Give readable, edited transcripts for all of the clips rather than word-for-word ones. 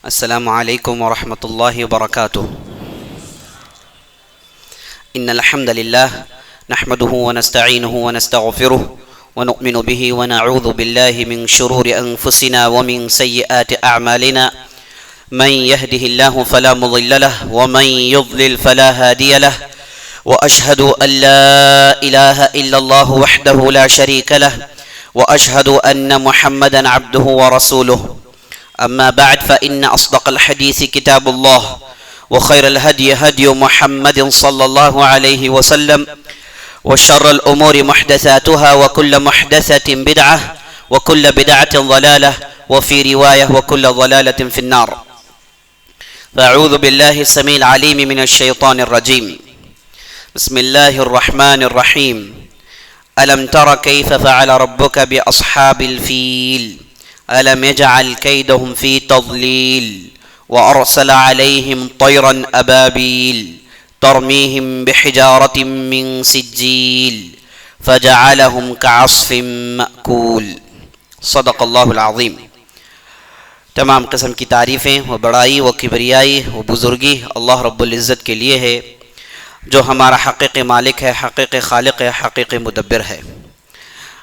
السلام علیکم ورحمۃ اللہ وبرکاتہ ان الحمد للہ نحمده ونستعینه ونستغفره ونؤمن به ونعوذ بالله من شرور انفسنا ومن سیئات اعمالنا من يهده الله فلا مضل له ومن يضلل فلا هادي له واشهد ان لا اله الا الله وحده لا شريك له واشهد ان محمدا عبده ورسوله أما بعد فإن أصدق الحديث كتاب الله وخير الهدي هدي محمد صلى الله عليه وسلم وشر الأمور محدثاتها وكل محدثة بدعة وكل بدعة ضلالة وفي رواية وكل ضلالة في النار. فأعوذ بالله السميع العليم من الشيطان الرجيم. بسم الله الرحمن الرحيم. ألم تر كيف فعل ربك بأصحاب الفيل ألم يجعل كيدهم في تضليل وأرسل عليهم طيرا أبابيل ترميهم بحجارة من سجيل فجعلهم كعصف مأكول. صدق اللہ العظیم. تمام قسم کی تعریفیں و بڑائی و کبریائی و بزرگی اللہ رب العزت کے لیے ہے جو ہمارا حقیقی مالک ہے، حقیقی خالق ہے، حقیقی مدبر ہے.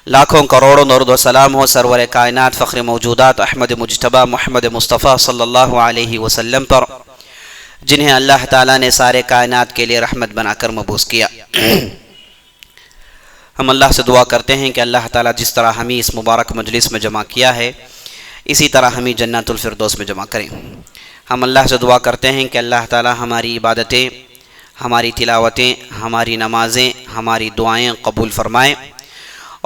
لاکھوں کروڑوں درود و سلام ہو سرور کائنات فخر موجودات احمد مجتبیٰ محمد مصطفیٰ صلی اللہ علیہ وسلم پر، جنہیں اللہ تعالیٰ نے سارے کائنات کے لیے رحمت بنا کر مبعوث کیا. ہم اللہ سے دعا کرتے ہیں کہ اللہ تعالیٰ جس طرح ہمیں اس مبارک مجلس میں جمع کیا ہے اسی طرح ہمیں جنت الفردوس میں جمع کریں. ہم اللہ سے دعا کرتے ہیں کہ اللہ تعالیٰ ہماری عبادتیں، ہماری تلاوتیں، ہماری نمازیں، ہماری دعائیں قبول فرمائیں،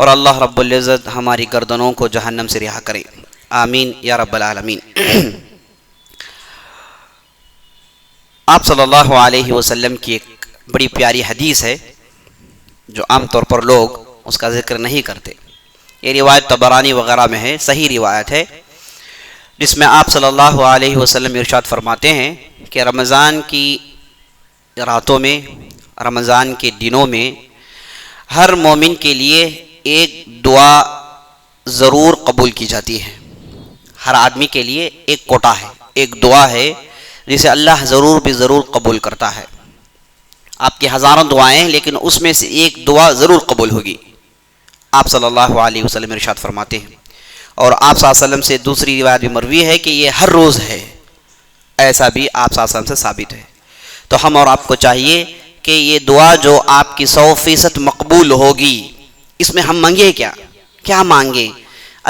اور اللہ رب العزت ہماری گردنوں کو جہنم سے رہا کرے. آمین یا رب العالمین. آپ صلی اللہ علیہ وسلم کی ایک بڑی پیاری حدیث ہے جو عام طور پر لوگ اس کا ذکر نہیں کرتے. یہ روایت طبرانی وغیرہ میں ہے، صحیح روایت ہے، جس میں آپ صلی اللہ علیہ وسلم ارشاد فرماتے ہیں کہ رمضان کی راتوں میں، رمضان کے دنوں میں ہر مومن کے لیے ایک دعا ضرور قبول کی جاتی ہے. ہر آدمی کے لیے ایک کوٹا ہے، ایک دعا ہے جسے اللہ ضرور بھی ضرور قبول کرتا ہے. آپ کی ہزاروں دعائیں ہیں لیکن اس میں سے ایک دعا ضرور قبول ہوگی. آپ صلی اللہ علیہ وسلم ارشاد فرماتے ہیں، اور آپ صلی اللہ علیہ وسلم سے دوسری روایت بھی مروی ہے کہ یہ ہر روز ہے، ایسا بھی آپ صلی اللہ علیہ وسلم سے ثابت ہے. تو ہم اور آپ کو چاہیے کہ یہ دعا جو آپ کی 100% مقبول ہوگی، اس میں ہم مانگے کیا مانگیں،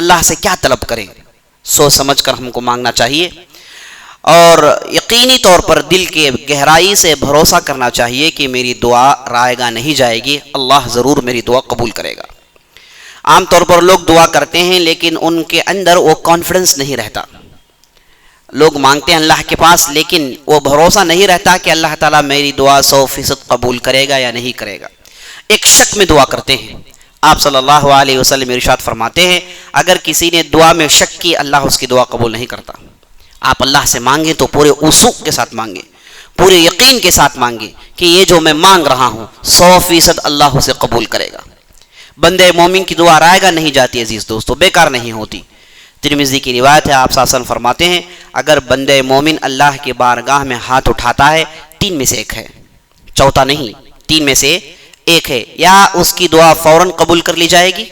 اللہ سے کیا طلب کریں، سوچ سمجھ کر ہم کو مانگنا چاہیے، اور یقینی طور پر دل کے گہرائی سے بھروسہ کرنا چاہیے کہ میری دعا رائے گاہ نہیں جائے گی، اللہ ضرور میری دعا قبول کرے گا. عام طور پر لوگ دعا کرتے ہیں لیکن ان کے اندر وہ کانفیڈنس نہیں رہتا. لوگ مانگتے ہیں اللہ کے پاس لیکن وہ بھروسہ نہیں رہتا کہ اللہ تعالیٰ میری دعا 100% قبول کرے گا یا نہیں کرے گا. ایک شک میں دعا کرتے ہیں. آپ صلی اللہ علیہ وسلم ارشاد فرماتے ہیں اگر کسی نے دعا میں شک کی اللہ اس کی دعا قبول نہیں کرتا. آپ اللہ سے مانگیں تو پورے وثوق کے ساتھ مانگیں، پورے یقین کے ساتھ مانگیں کہ یہ جو میں مانگ رہا ہوں 100% اللہ اسے قبول کرے گا. بندے مومن کی دعا رائے گا نہیں جاتی عزیز دوستو، بیکار نہیں ہوتی. ترمذی کی روایت ہے، آپ صلی اللہ علیہ وسلم فرماتے ہیں اگر بندے مومن اللہ کی بارگاہ میں ہاتھ اٹھاتا ہے 3 میں سے ایک ہے، چوتھا نہیں، 3 میں سے ایک ہے، یا اس کی دعا فوراً قبول کر لی جائے گی،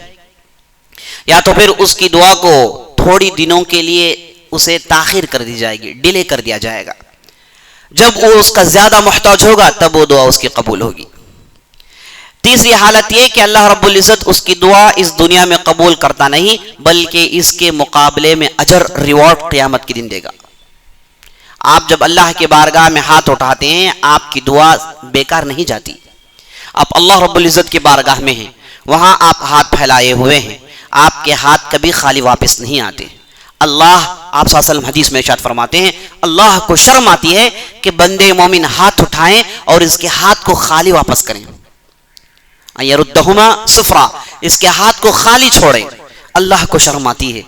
یا تو پھر اس کی دعا کو تھوڑی دنوں کے لیے اسے تاخیر کر دی جائے گی، ڈیلے کر دیا جائے گا. جب وہ اس کا زیادہ محتاج ہوگا تب وہ دعا اس کی قبول ہوگی. تیسری حالت یہ کہ اللہ رب العزت اس کی دعا اس دنیا میں قبول کرتا نہیں بلکہ اس کے مقابلے میں اجر ریوارڈ قیامت کے دن دے گا. آپ جب اللہ کے بارگاہ میں ہاتھ اٹھاتے ہیں آپ کی دعا بیکار نہیں جاتی. آپ اللہ رب العزت کی بارگاہ میں ہیں، وہاں آپ ہاتھ پھیلائے ہوئے ہیں، آپ کے ہاتھ کبھی خالی واپس نہیں آتے. اللہ، آپ صلی اللہ علیہ وسلم حدیث میں ارشاد فرماتے ہیں اللہ کو شرم آتی ہے کہ بندے مومن ہاتھ اٹھائیں اور اس کے ہاتھ کو خالی واپس کریں، یردہما صفرا، اس کے ہاتھ کو خالی چھوڑیں. اللہ کو شرم آتی ہے.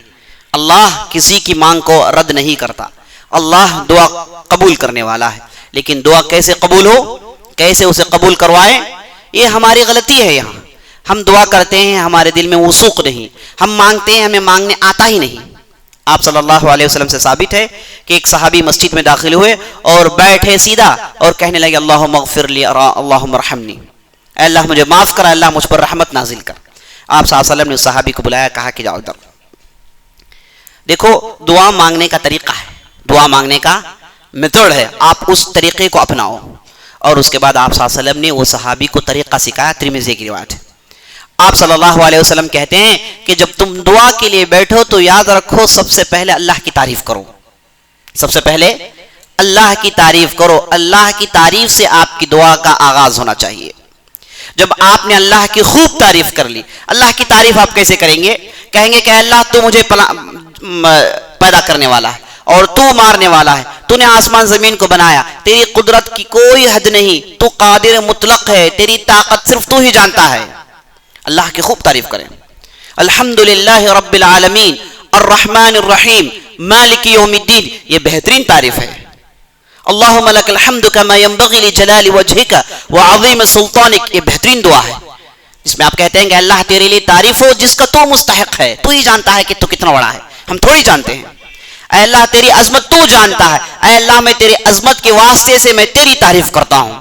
اللہ کسی کی مانگ کو رد نہیں کرتا، اللہ دعا قبول کرنے والا ہے. لیکن دعا کیسے قبول ہو، کیسے اسے قبول کروائیں، یہ ہماری غلطی ہے. یہاں ہم دعا کرتے ہیں ہمارے دل میں وثوق نہیں، ہم مانگتے ہیں ہمیں مانگنے آتا ہی نہیں. آپ صلی اللہ علیہ وسلم سے ثابت ہے کہ ایک صحابی مسجد میں داخل ہوئے اور بیٹھے سیدھا اور کہنے لگے اللہم اغفر لی اللہم ارحمنی، اے اللہ مجھے معاف کر، اللہ مجھ پر رحمت نازل کر۔ آپ صلی اللہ علیہ وسلم نے اس صحابی کو بلایا، کہا کہ جاؤ ادھر۔ دیکھو دعا مانگنے کا طریقہ ہے، دعا مانگنے کا میتھڈ ہے، آپ اس طریقے کو اپناؤ۔ اور اس کے بعد آپ صلی اللہ علیہ وسلم نے وہ صحابی کو طریقہ سکھایا، ترمذی کی روایت ہے۔ آپ صلی اللہ علیہ وسلم کہتے ہیں کہ جب تم دعا کے لیے بیٹھو تو یاد رکھو سب سے پہلے اللہ کی تعریف کرو، سب سے پہلے اللہ کی تعریف کرو، اللہ کی تعریف سے آپ کی دعا کا آغاز ہونا چاہیے۔ جب آپ نے اللہ کی خوب تعریف کر لی، اللہ کی تعریف آپ کیسے کریں گے؟ کہیں گے کہ اللہ تو مجھے پیدا کرنے والا ہے اور تو مارنے والا ہے، تو نے آسمان زمین کو بنایا، تیری قدرت کی کوئی حد نہیں، تو قادر مطلق ہے، تیری طاقت صرف تو ہی جانتا ہے۔ اللہ کی خوب تعریف کریں۔ الحمدللہ رب العالمین الرحمن الرحیم مالک یوم الدین، یہ بہترین تعریف ہے۔ اللہم لک الحمد کما ینبغی لجلال وجہک وعظیم سلطانک، یہ بہترین دعا ہے جس میں آپ کہتے ہیں کہ اللہ تیرے لیے تعریف ہو جس کا تو مستحق ہے، تو ہی جانتا ہے کہ تو کتنا بڑا ہے، ہم تھوڑی جانتے ہیں۔ اے اللہ تیری عظمت تو جانتا ہے، اے اللہ میں تیری عظمت کے واسطے سے میں تیری تعریف کرتا ہوں۔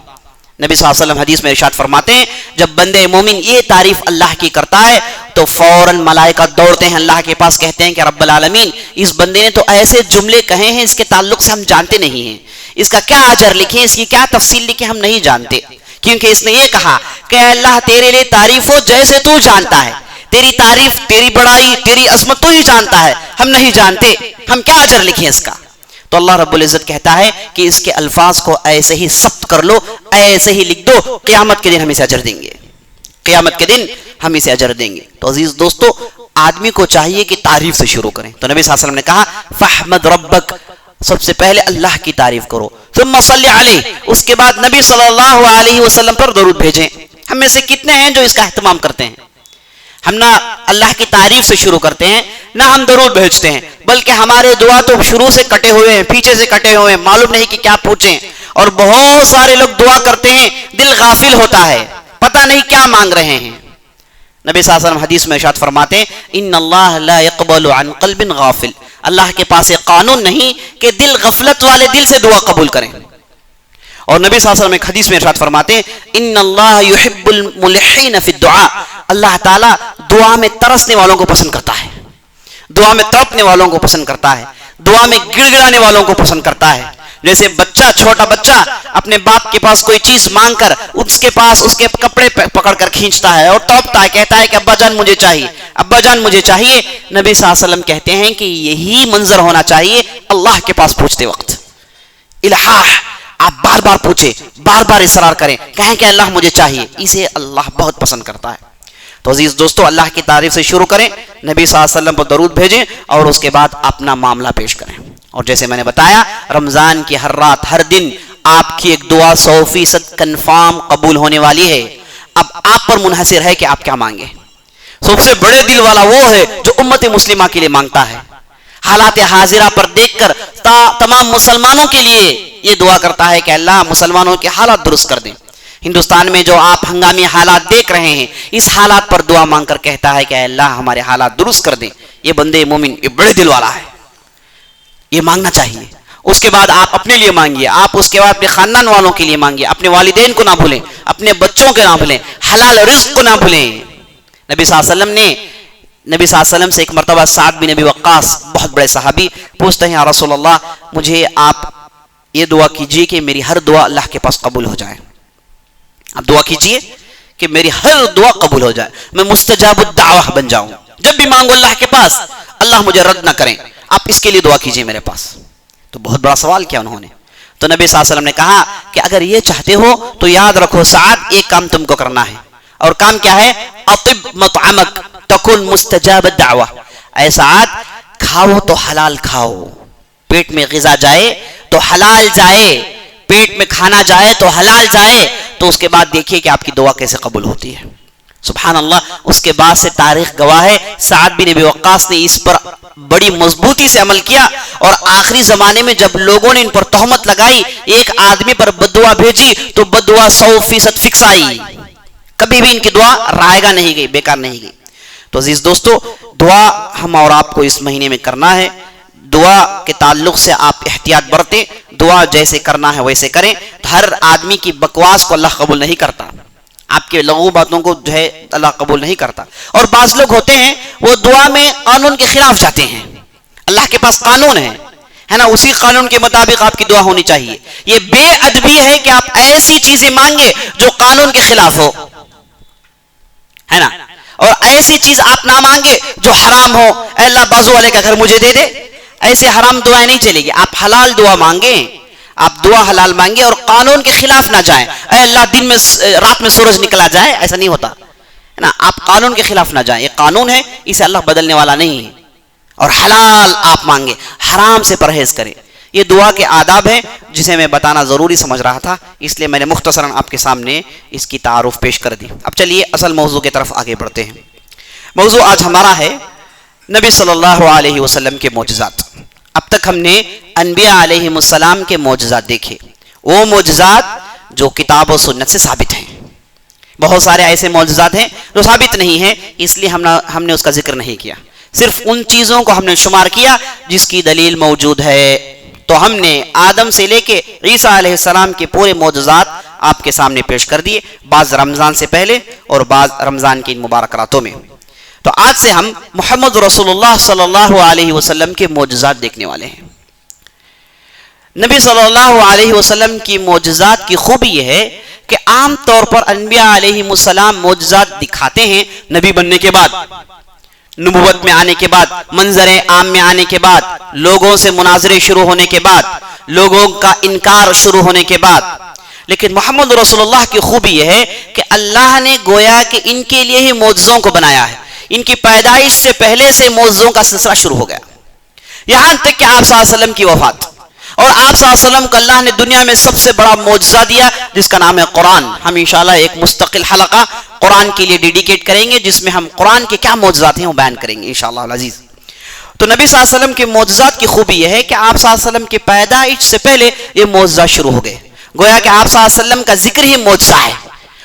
نبی صلی اللہ علیہ وسلم حدیث میں ارشاد فرماتے ہیں جب بندے مومن یہ تعریف اللہ کی کرتا ہے تو فوراً ملائکہ دوڑتے ہیں اللہ کے پاس، کہتے ہیں کہ رب العالمین اس بندے نے تو ایسے جملے کہے ہیں اس کے تعلق سے ہم جانتے نہیں ہیں، اس کا کیا اجر لکھے، اس کی کیا تفصیل لکھے، ہم نہیں جانتے، کیونکہ اس نے یہ کہا کہ اے اللہ تیرے لیے تعریف ہو جیسے تو جانتا ہے، تیری تعریف، تیری بڑائی، تیری عظمت تو ہی جانتا ہے، ہم نہیں جانتے، ہم کیا اجر لکھیں اس کا۔ تو اللہ رب العزت کہتا ہے کہ اس کے الفاظ کو ایسے ہی ثبت کر لو، ایسے ہی لکھ دو، قیامت کے دن ہم اسے اجر دیں گے، قیامت کے دن ہم اسے اجر دیں گے۔ تو عزیز دوستو، آدمی کو چاہیے کہ تعریف سے شروع کریں۔ تو نبی صلی اللہ علیہ وسلم نے کہا فاحمد ربک، سب سے پہلے اللہ کی تعریف کرو، ثم صلی علیہ، اس کے بعد نبی صلی اللہ علیہ وسلم پر درود بھیجیں۔ ہم میں سے کتنے ہیں جو اس کا اہتمام کرتے ہیں؟ ہم نہ اللہ کی تعریف سے شروع کرتے ہیں، نہ ہم درود بھیجتے ہیں، بلکہ ہمارے دعا تو شروع سے کٹے ہوئے ہیں، پیچھے سے کٹے ہوئے ہیں، معلوم نہیں کہ کیا پوچھیں۔ اور بہت سارے لوگ دعا کرتے ہیں، دل غافل ہوتا ہے، پتہ نہیں کیا مانگ رہے ہیں۔ نبی صلی اللہ علیہ وسلم حدیث میں ارشاد فرماتے ہیں ان اللہ لا يقبل عن قلب غافل، اللہ کے پاس ایک قانون نہیں کہ دل غفلت والے دل سے دعا قبول کریں۔ اور نبی صلی اللہ علیہ وسلم ایک حدیث میں ارشاد فرماتے ہیں ان اللہ یحب الملحین فی الدعاء، اللہ تعالیٰ دعا میں ترسنے والوں کو پسند کرتا ہے، دعا میں تڑپنے والوں کو پسند کرتا ہے، دعا میں گڑ گڑانے والوں کو پسند کرتا ہے۔ جیسے بچہ، چھوٹا بچہ اپنے باپ کے پاس کوئی چیز مانگ کر اس کے پاس اس کے کپڑے پکڑ کر کھینچتا ہے اور تڑپتا ہے، کہتا ہے کہ ابا جان مجھے چاہیے، ابا جان مجھے چاہیے۔ نبی صلی اللہ علیہ وسلم کہتے ہیں کہ یہی منظر ہونا چاہیے اللہ کے پاس پوچھتے وقت، الحاح، آپ بار بار پوچھیں، بار بار اصرار کریں، کہیں کہ اللہ مجھے چاہیے، اسے اللہ بہت پسند کرتا ہے۔ تو عزیز دوستو، اللہ کی تعریف سے شروع کریں، نبی صلی اللہ علیہ وسلم پر درود بھیجیں اور اس کے بعد اپنا معاملہ پیش کریں۔ اور جیسے میں نے بتایا رمضان کی ہر رات، ہر دن آپ کی ایک دعا 100% کنفارم قبول ہونے والی ہے۔ اب آپ پر منحصر ہے کہ آپ کیا مانگیں۔ سب سے بڑے دل والا وہ ہے جو امت مسلمہ کے لیے مانگتا ہے، حالات حاضرہ پر دیکھ کر تمام مسلمانوں کے لیے یہ دعا کرتا ہے کہ اللہ مسلمانوں کے حالات درست کر دیں۔ ہندوستان میں جو آپ ہنگامی حالات دیکھ رہے ہیں، اس حالات پر دعا مانگ کر کہتا ہے کہ اے اللہ ہمارے حالات درست کر دیں۔ یہ بندے مومن، یہ بڑے دل والا ہے، یہ مانگنا چاہیے۔ اس کے بعد آپ اپنے لیے مانگیے، آپ اس کے بعد اپنے خاندان والوں کے لیے مانگیے، اپنے والدین کو نہ بھولیں، اپنے بچوں کو نہ بھولیں، حلال رزق کو نہ بھولیں۔ نبی صلی اللہ علیہ وسلم سے ایک مرتبہ سعد بن ابی وقاص، بہت بڑے صحابی، پوچھتے ہیں یا رسول اللہ مجھے آپ یہ دعا کیجئے کہ میری ہر دعا اللہ کے پاس قبول ہو جائے۔ آپ دعا کیجئے کہ میری ہر دعا قبول ہو جائے، میں مستجاب الدعوہ بن جاؤں، جب بھی مانگو اللہ کے پاس اللہ مجھے رد نہ کریں، آپ اس کے لیے دعا کیجئے میرے پاس۔ تو بہت بڑا سوال کیا انہوں نے۔ تو نبی صلی اللہ علیہ وسلم نے کہا کہ اگر یہ چاہتے ہو تو یاد رکھو سعد، ایک کام تم کو کرنا ہے، اور کام کیا ہے؟ اطب مطعمک تکن مستجاب الدعوہ، اے سعد کھاؤ تو حلال کھاؤ، پیٹ میں غذا جائے تو حلال جائے، پیٹ میں کھانا جائے تو حلال جائے، تو اس کے بعد دیکھیے کہ آپ کی دعا کیسے قبول ہوتی ہے۔ سبحان اللہ۔ اس کے بعد سے تاریخ گواہ ہے سعد بن ابی وقاص نے اس پر بڑی مضبوطی سے عمل کیا، اور آخری زمانے میں جب لوگوں نے ان پر تہمت لگائی، ایک آدمی پر بددعا بھیجی تو بددعا 100% فکس آئی، کبھی بھی ان کی دعا رائے گا نہیں گئی، بیکار نہیں گئی۔ تو عزیز دوستو، دعا ہم اور آپ کو اس مہینے میں کرنا ہے۔ دعا کے تعلق سے آپ احتیاط برتیں، دعا جیسے کرنا ہے ویسے کریں. ہر آدمی کی بکواس کو اللہ قبول نہیں کرتا، آپ کے لغو باتوں کو جو ہے اللہ قبول نہیں کرتا. اور بعض لوگ ہوتے ہیں وہ دعا میں قانون کے خلاف جاتے ہیں. اللہ کے پاس قانون ہے نا، اسی قانون کے مطابق آپ کی دعا ہونی چاہیے. یہ بے ادبی ہے کہ آپ ایسی چیزیں مانگے جو قانون کے خلاف ہو، ہے نا، اور ایسی چیز آپ نہ مانگے جو حرام ہو. اے اللہ بازو والے کا گھر مجھے دے دے، ایسے حرام دعائیں نہیں چلے گی. آپ حلال دعا مانگیں، آپ دعا حلال مانگیں اور قانون کے خلاف نہ جائیں. اے اللہ دن میں رات میں سورج نکلا جائے، ایسا نہیں ہوتا ہے نا. آپ قانون کے خلاف نہ جائیں، یہ قانون ہے، اسے اللہ بدلنے والا نہیں ہے. اور حلال آپ مانگیں، حرام سے پرہیز کریں. یہ دعا کے آداب ہیں جسے میں بتانا ضروری سمجھ رہا تھا، اس لیے میں نے مختصراً آپ کے سامنے اس کی تعارف پیش کر دی. اب چلیے اصل موضوع کی طرف آگے بڑھتے ہیں. موضوع آج ہمارا ہے نبی صلی اللہ علیہ وسلم کے معجزات. اب تک ہم نے انبیاء علیہ السلام کے معجزات دیکھے، وہ معجزات جو کتاب و سنت سے ثابت ہیں. بہت سارے ایسے معجزات ہیں جو ثابت نہیں ہیں، اس لیے ہم نے اس کا ذکر نہیں کیا. صرف ان چیزوں کو ہم نے شمار کیا جس کی دلیل موجود ہے. تو ہم نے آدم سے لے کے عیسیٰ علیہ السلام کے پورے معجزات آپ کے سامنے پیش کر دیے، بعض رمضان سے پہلے اور بعض رمضان کی مبارک راتوں میں. تو آج سے ہم محمد رسول اللہ صلی اللہ علیہ وسلم کے معجزات دیکھنے والے ہیں. نبی صلی اللہ علیہ وسلم کی معجزات کی خوبی یہ ہے کہ عام طور پر انبیاء علیہ السلام معجزات دکھاتے ہیں نبی بننے کے بعد، نبوت میں آنے کے بعد، منظر عام میں آنے کے بعد، لوگوں سے مناظرے شروع ہونے کے بعد، لوگوں کا انکار شروع ہونے کے بعد. لیکن محمد رسول اللہ کی خوبی یہ ہے کہ اللہ نے گویا کہ ان کے لیے ہی معجزوں کو بنایا ہے. ان کی پیدائش سے پہلے سے معجزوں کا سلسلہ شروع ہو گیا، یہاں تک کہ آپ صلی اللہ علیہ وسلم کی وفات. اور آپ صلی اللہ علیہ وسلم کو اللہ نے دنیا میں سب سے بڑا معجزہ دیا جس کا نام ہے قرآن. ہم انشاءاللہ ایک مستقل حلقہ قرآن کے لیے ڈیڈیکیٹ کریں گے جس میں ہم قرآن کے کیا معجزات ہیں وہ بیان کریں گے انشاءاللہ العزیز. تو نبی صلی اللہ علیہ وسلم کے معجزات کی خوبی یہ ہے کہ آپ صلی اللہ علیہ وسلم کی پیدائش سے پہلے یہ معجزات شروع ہو گئے. گویا کہ آپ صلی اللہ علیہ وسلم کا ذکر ہی معجزہ ہے،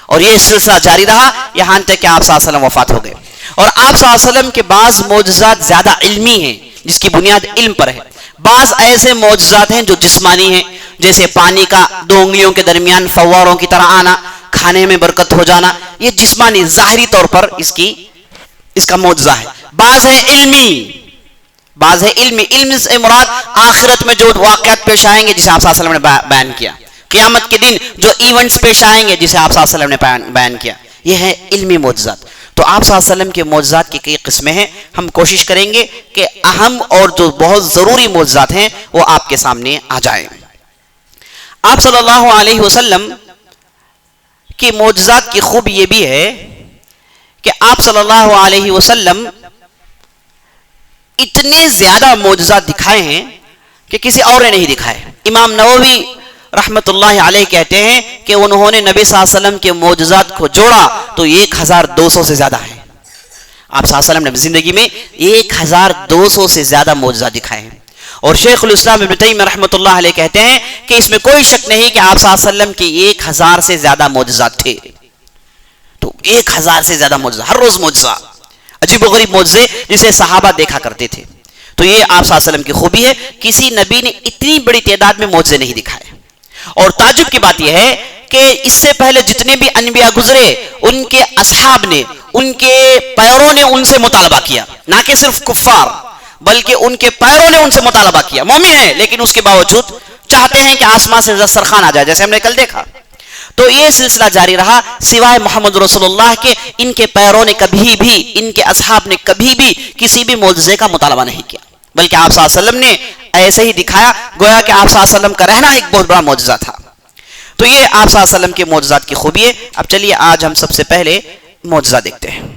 اور یہ سلسلہ جاری رہا یہاں تک کہ آپ صلی اللہ علیہ وسلم وفات ہو گئے. اور آپ صلی اللہ علیہ وسلم کے بعض معجزات زیادہ علمی ہیں جس کی بنیاد علم پر ہے. بعض ایسے معجزات ہیں جو جسمانی ہیں، جیسے پانی کا دو انگلیوں کے درمیان فواروں کی طرح آنا، کھانے میں برکت ہو جانا، یہ جسمانی ظاہری طور پر اس کا معجزہ ہے. بعض ہے علمی، علم سے مراد آخرت میں جو واقعات پیش آئیں گے جسے آپ صلی اللہ علیہ وسلم نے بیان کیا، قیامت کے دن جو ایونٹس پیش آئیں گے جسے آپ صلی اللہ علیہ وسلم نے بیان کیا، یہ ہے علمی معجزات. تو آپ صلی اللہ علیہ وسلم کے معجزات کی کئی قسمیں ہیں. ہم کوشش کریں گے کہ اہم اور جو بہت ضروری معجزات ہیں وہ آپ کے سامنے آ جائیں. آپ صلی اللہ علیہ وسلم کی معجزات کی خوبی یہ بھی ہے کہ آپ صلی اللہ علیہ وسلم اتنے زیادہ معجزات دکھائے ہیں کہ کسی اور نے نہیں دکھائے. امام نووی رحمت اللہ علیہ کہتے ہیں کہ انہوں نے نبی صلی اللہ علیہ وسلم کے معجزات کو جوڑا تو 1200 سے زیادہ ہیں. آپ صلی اللہ علیہ وسلم نے زندگی میں 1200 سے زیادہ معجزات دکھائے ہیں. اور شیخ الاسلام ابن تیمیہ رحمت اللہ علیہ کہتے ہیں کہ اس میں کوئی شک نہیں کہ آپ صلی اللہ علیہ وسلم کے 1000 سے زیادہ معجزات تھے. تو 1000 سے زیادہ معجزہ، ہر روز معجزہ، عجیب و غریب معجزے جسے صحابہ دیکھا کرتے تھے. تو یہ آپ صلی اللہ علیہ وسلم کی خوبی ہے، کسی نبی نے اتنی بڑی تعداد میں معجزے نہیں دکھائے. اور تعجب کی بات یہ ہے کہ اس سے پہلے جتنے بھی انبیاء گزرے ان کے اصحاب نے، ان کے پیروں نے ان سے مطالبہ کیا، نہ کہ صرف کفار بلکہ ان کے پیروں نے ان سے مطالبہ کیا. مومن ہیں لیکن اس کے باوجود چاہتے ہیں کہ آسمان سے دسترخوان آ جائے، جیسے ہم نے کل دیکھا. تو یہ سلسلہ جاری رہا سوائے محمد رسول اللہ کے. ان کے پیروں نے کبھی بھی، ان کے اصحاب نے کبھی بھی کسی بھی معجزے کا مطالبہ نہیں کیا، بلکہ آپ صلی اللہ علیہ وسلم نے ایسے ہی دکھایا، گویا کہ آپ صلی اللہ علیہ وسلم کا رہنا ایک بہت بڑا معجزہ تھا. تو یہ آپ صلی اللہ علیہ وسلم کے معجزات کی خوبی ہے. اب چلیے آج ہم سب سے پہلے معجزہ دیکھتے ہیں.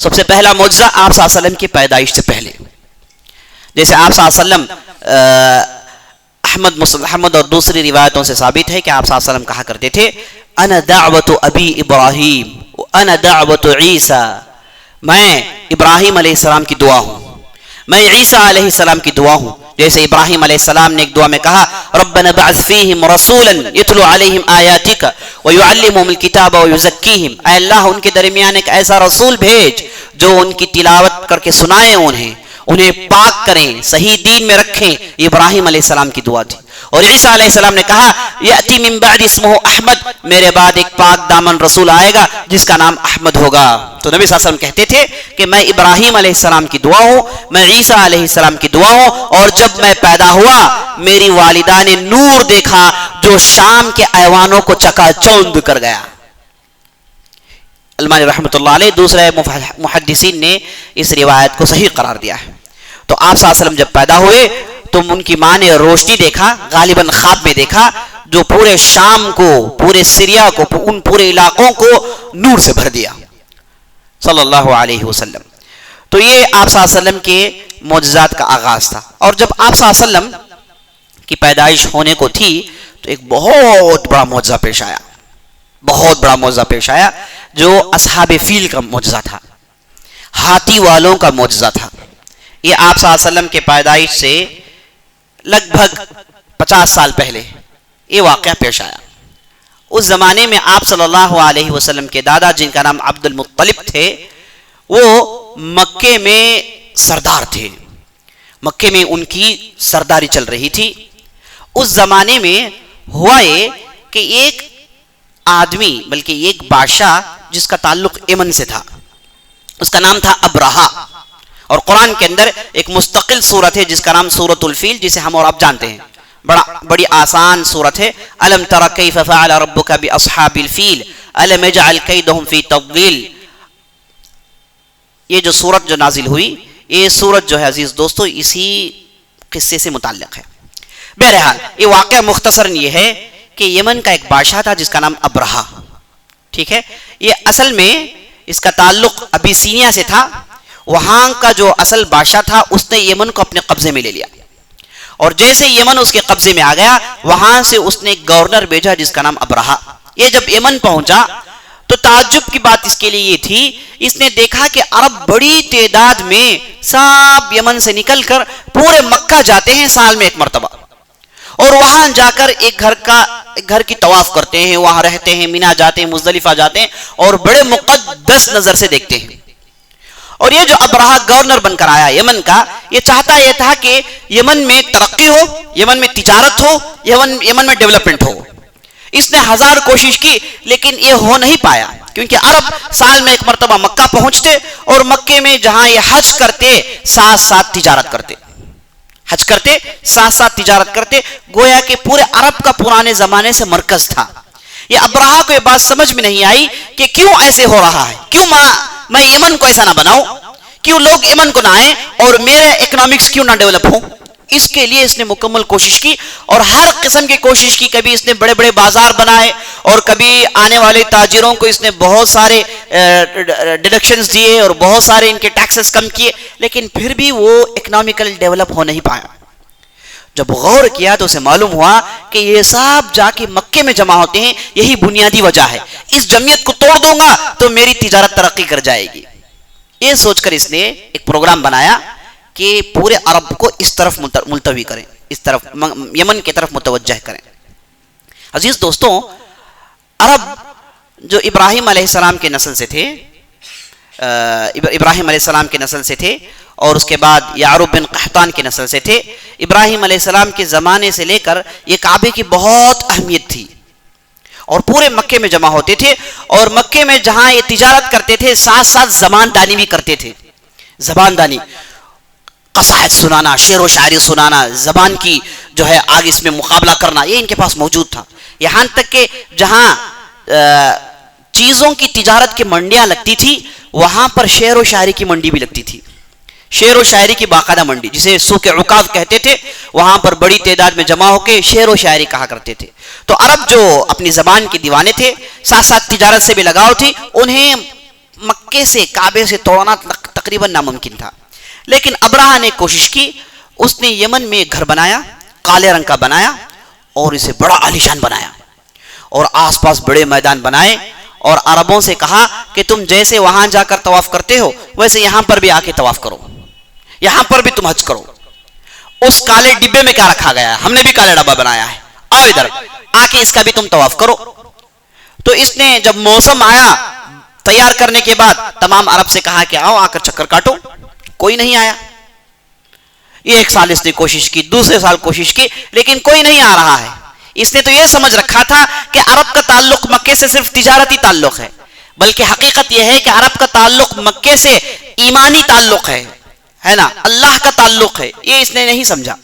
سب سے پہلا معجزہ آپ صلی اللہ علیہ وسلم کی پیدائش سے پہلے. جیسے آپ صلی اللہ علیہ وسلم احمد اور دوسری روایتوں سے ثابت ہے کہ آپ صلی اللہ علیہ وسلم کہا کرتے تھے انا دعوت ابی ابراہیم وانا دعوت عیسیٰ، میں ابراہیم علیہ السلام کی دعا ہوں، میں عیسیٰ علیہ السلام کی دعا ہوں. جیسے ابراہیم علیہ السلام نے ایک دعا میں کہا ربنا بعث فیہم رسولا یتلو علیہم آیاتک ویعلمہم الکتاب ویزکیہم، اے اللہ ان کے درمیان ایک ایسا رسول بھیج جو ان کی تلاوت کر کے سنائے انہیں انہیں پاک کریں، صحیح دین میں رکھیں. ابراہیم علیہ السلام کی دعا تھی. اور عیسیٰ علیہ السلام نے کہا یأتی من بعد اسمہ احمد، میرے بعد ایک پاک دامن رسول آئے گا جس کا نام احمد ہوگا. تو نبی صلی اللہ علیہ وسلم کہتے تھے کہ میں ابراہیم علیہ السلام کی دعا ہوں، میں عیسیٰ علیہ السلام کی دعا ہوں، اور جب میں پیدا ہوا میری والدہ نے نور دیکھا جو شام کے ایوانوں کو چکا چوند کر گیا. المانی رحمۃ اللہ علیہ دوسرے محدثین نے اس روایت کو صحیح قرار دیا ہے. تو آپ صلی اللہ علیہ وسلم جب پیدا ہوئے تو ان کی ماں نے روشنی دیکھا، غالباً خواب میں دیکھا، جو پورے شام کو، پورے سریا کو، ان پورے علاقوں کو نور سے بھر دیا صلی اللہ علیہ وسلم. تو یہ آپ صلی اللہ علیہ وسلم کے معجزات کا آغاز تھا. اور جب آپ صلی اللہ علیہ وسلم کی پیدائش ہونے کو تھی تو ایک بہت بڑا معجزہ پیش آیا، بہت بڑا معجزہ پیش آیا جو اصحاب فیل کا معجزہ تھا، ہاتھی والوں کا معجزہ تھا. یہ آپ صلی اللہ علیہ وسلم کے پیدائش سے لگ بھگ 50 سال پہلے یہ واقعہ پیش آیا. اس زمانے میں آپ صلی اللہ علیہ وسلم کے دادا جن کا نام عبد المطلب تھے وہ مکے میں سردار تھے، مکے میں ان کی سرداری چل رہی تھی. اس زمانے میں ہوا یہ کہ ایک آدمی بلکہ ایک بادشاہ جس کا تعلق یمن سے تھا، اس کا نام تھا ابرہا. اور قرآن کے اندر ایک مستقل سورت ہے جس کا نام سورۃ الفیل، جسے ہم اور آپ جانتے ہیں، بڑی آسان سورت ہے. الم تر کیف فعل ربک باصحاب الفیل الم یجعل کیدہم فی تضلیل. یہ جو سورت جو نازل ہوئی، یہ سورت جو ہے عزیز دوستو اسی قصے سے متعلق ہے. بہرحال یہ واقعہ مختصراً یہ ہے کہ یمن کا ایک بادشاہ تھا جس کا نام ابرہا. ٹھیک ہے، یہ اصل میں اس کا تعلق ابیسینیا سے تھا. وہاں کا جو اصل بادشاہ تھا اس نے یمن کو اپنے قبضے میں لے لیا، اور جیسے یمن اس کے قبضے میں آ گیا وہاں سے اس نے ایک گورنر بھیجا جس کا نام ابرہا. یہ جب یمن پہنچا تو تعجب کی بات اس کے لیے یہ تھی، اس نے دیکھا کہ عرب بڑی تعداد میں سب یمن سے نکل کر پورے مکہ جاتے ہیں سال میں ایک مرتبہ، اور وہاں جا کر ایک گھر کی طواف کرتے ہیں، وہاں رہتے ہیں، مینا جاتے ہیں، مزدلفہ جاتے ہیں، اور بڑے مقدس نظر سے دیکھتے ہیں. اور یہ جو ابرہا گورنر بن کر آیا یمن کا، یہ چاہتا یہ تھا کہ یمن میں ترقی ہو، یمن میں تجارت ہو، یمن میں ڈیولپمنٹ ہو. اس نے 1000 کوشش کی لیکن یہ ہو نہیں پایا، کیونکہ عرب سال میں ایک مرتبہ مکہ پہنچتے اور مکے میں جہاں یہ حج کرتے ساتھ ساتھ تجارت کرتے، حج کرتے ساتھ ساتھ تجارت کرتے، گویا کہ پورے عرب کا پرانے زمانے سے مرکز تھا. یہ ابرہا کو یہ بات سمجھ میں نہیں آئی کہ کیوں ایسے ہو رہا ہے، کیوں میں یمن کو ایسا نہ بناؤں، کیوں لوگ یمن کو نہ آئیں اور میرے اکنامکس کیوں نہ ڈیولپ ہوں. اس کے لیے اس نے مکمل کوشش کی اور ہر قسم کی کوشش کی. کبھی اس نے بڑے بڑے بازار بنائے اور کبھی آنے والے تاجروں کو اس نے بہت سارے ڈیڈکشنز دیے اور بہت سارے ان کے ٹیکسز کم کیے، لیکن پھر بھی وہ اکنامیکل ڈیولپ ہو نہیں پایا. جب غور کیا تو اسے معلوم ہوا کہ یہ سب جا کے مکے میں جمع ہوتے ہیں، یہی بنیادی وجہ ہے. اس جمعیت کو توڑ دوں گا تو میری تجارت ترقی کر جائے گی. یہ سوچ کر اس نے ایک پروگرام بنایا کہ پورے عرب کو اس طرف ملتوی کریں، اس طرف یمن کی طرف متوجہ کریں. عزیز دوستوں، عرب جو ابراہیم علیہ السلام کے نسل سے تھے، ابراہیم علیہ السلام کے نسل سے تھے، اور اس کے بعد یعرب بن قحطان کے نسل سے تھے. ابراہیم علیہ السلام کے زمانے سے لے کر یہ کعبے کی بہت اہمیت تھی اور پورے مکے میں جمع ہوتے تھے، اور مکے میں جہاں یہ تجارت کرتے تھے ساتھ ساتھ زبان دانی بھی کرتے تھے. زبان دانی، قصائد سنانا، شعر و شاعری سنانا، زبان کی جو ہے آگ اس میں مقابلہ کرنا، یہ ان کے پاس موجود تھا. یہاں تک کہ جہاں چیزوں کی تجارت کی منڈیاں لگتی تھی وہاں پر شعر و شاعری کی منڈی بھی لگتی تھی. شعر و شاعری کی باقاعدہ منڈی جسے سوق عکاظ کہتے تھے، وہاں پر بڑی تعداد میں جمع ہو کے شعر و شاعری کہا کرتے تھے. تو عرب جو اپنی زبان کے دیوانے تھے، ساتھ ساتھ تجارت سے بھی لگاؤ تھی، انہیں مکے سے کعبے سے توڑنا تقریباً ناممکن تھا. لیکن ابرہا نے کوشش کی، اس نے یمن میں ایک گھر بنایا، کالے رنگ کا بنایا اور اسے بڑا عالیشان بنایا اور آس پاس بڑے میدان بنائے، اور عربوں سے کہا کہ تم جیسے وہاں جا کر طواف کرتے ہو ویسے یہاں پر بھی آ کے طواف کرو، یہاں پر بھی تم حج کرو. اس کالے ڈبے میں کیا رکھا گیا ہے؟ ہم نے بھی کالے ڈبہ بنایا ہے، آؤ ادھر آ کے اس کا بھی تم طواف کرو. تو اس نے جب موسم آیا تیار کرنے کے بعد تمام عرب سے کہا کہ آؤ آ کر چکر کاٹو. کوئی نہیں آیا. یہ 1 سال اس نے کوشش کی، دوسرے سال کوشش کی، لیکن کوئی نہیں آ رہا ہے۔ اس نے تو یہ سمجھ رکھا تھا کہ عرب کا تعلق مکے سے صرف تجارتی تعلق ہے، بلکہ حقیقت یہ ہے کہ عرب کا تعلق مکے سے ایمانی تعلق ہے نا، اللہ کا تعلق ہے، یہ اس نے نہیں سمجھا۔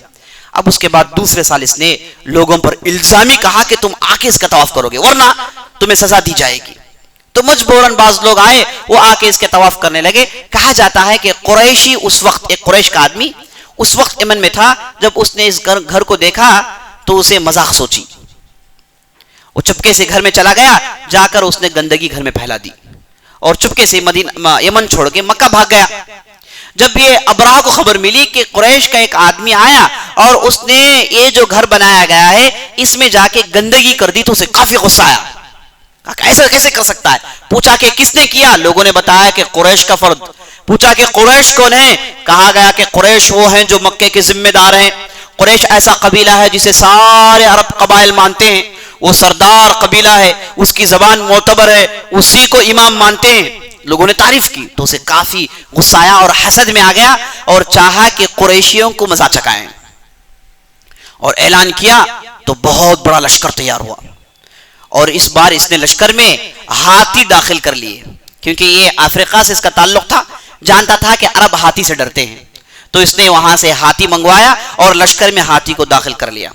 اب اس کے بعد دوسرے سال اس نے لوگوں پر الزامی کہا کہ تم آ کے اس کا طواف کرو گے ورنہ تمہیں سزا دی جائے گی۔ تو مجبوراً بعض لوگ آئے، وہ آ کے اس کے طواف کرنے لگے۔ کہا جاتا ہے کہ قریشی اس وقت، ایک قریش کا آدمی اس وقت یمن میں تھا، جب اس نے اس گھر کو دیکھا تو اسے مذاق سوچی، وہ چپکے سے گھر میں چلا گیا، جا کر اس نے گندگی گھر میں پھیلا دی اور چپکے سے یمن چھوڑ کے مکہ بھاگ گیا۔ جب یہ ابرہہ کو خبر ملی کہ قریش کا ایک آدمی آیا اور اس نے یہ جو گھر بنایا گیا ہے اس میں جا کے گندگی کر دی، تو اسے کافی غصہ آیا، کہا ایسا کیسے کر سکتا ہے؟ پوچھا کہ کس نے کیا؟ لوگوں نے بتایا کہ قریش کا فرد۔ پوچھا کہ قریش کون ہے؟ کہا گیا کہ قریش وہ ہیں جو مکے کے ذمہ دار ہیں۔ قریش ایسا قبیلہ ہے جسے سارے عرب قبائل مانتے ہیں، وہ سردار قبیلہ ہے، اس کی زبان معتبر ہے، اسی کو امام مانتے ہیں۔ لوگوں نے تعریف کی تو اسے کافی غصہ آیا اور حسد میں آ گیا اور چاہا کہ قریشیوں کو مزہ چکائیں، اور اعلان کیا تو بہت بڑا لشکر تیار ہوا۔ اور اس بار اس نے لشکر میں ہاتھی داخل کر لیے، کیونکہ یہ افریقہ سے اس کا تعلق تھا، جانتا تھا کہ عرب ہاتھی سے ڈرتے ہیں، تو اس نے وہاں سے ہاتھی منگوایا اور لشکر میں ہاتھی کو داخل کر لیا،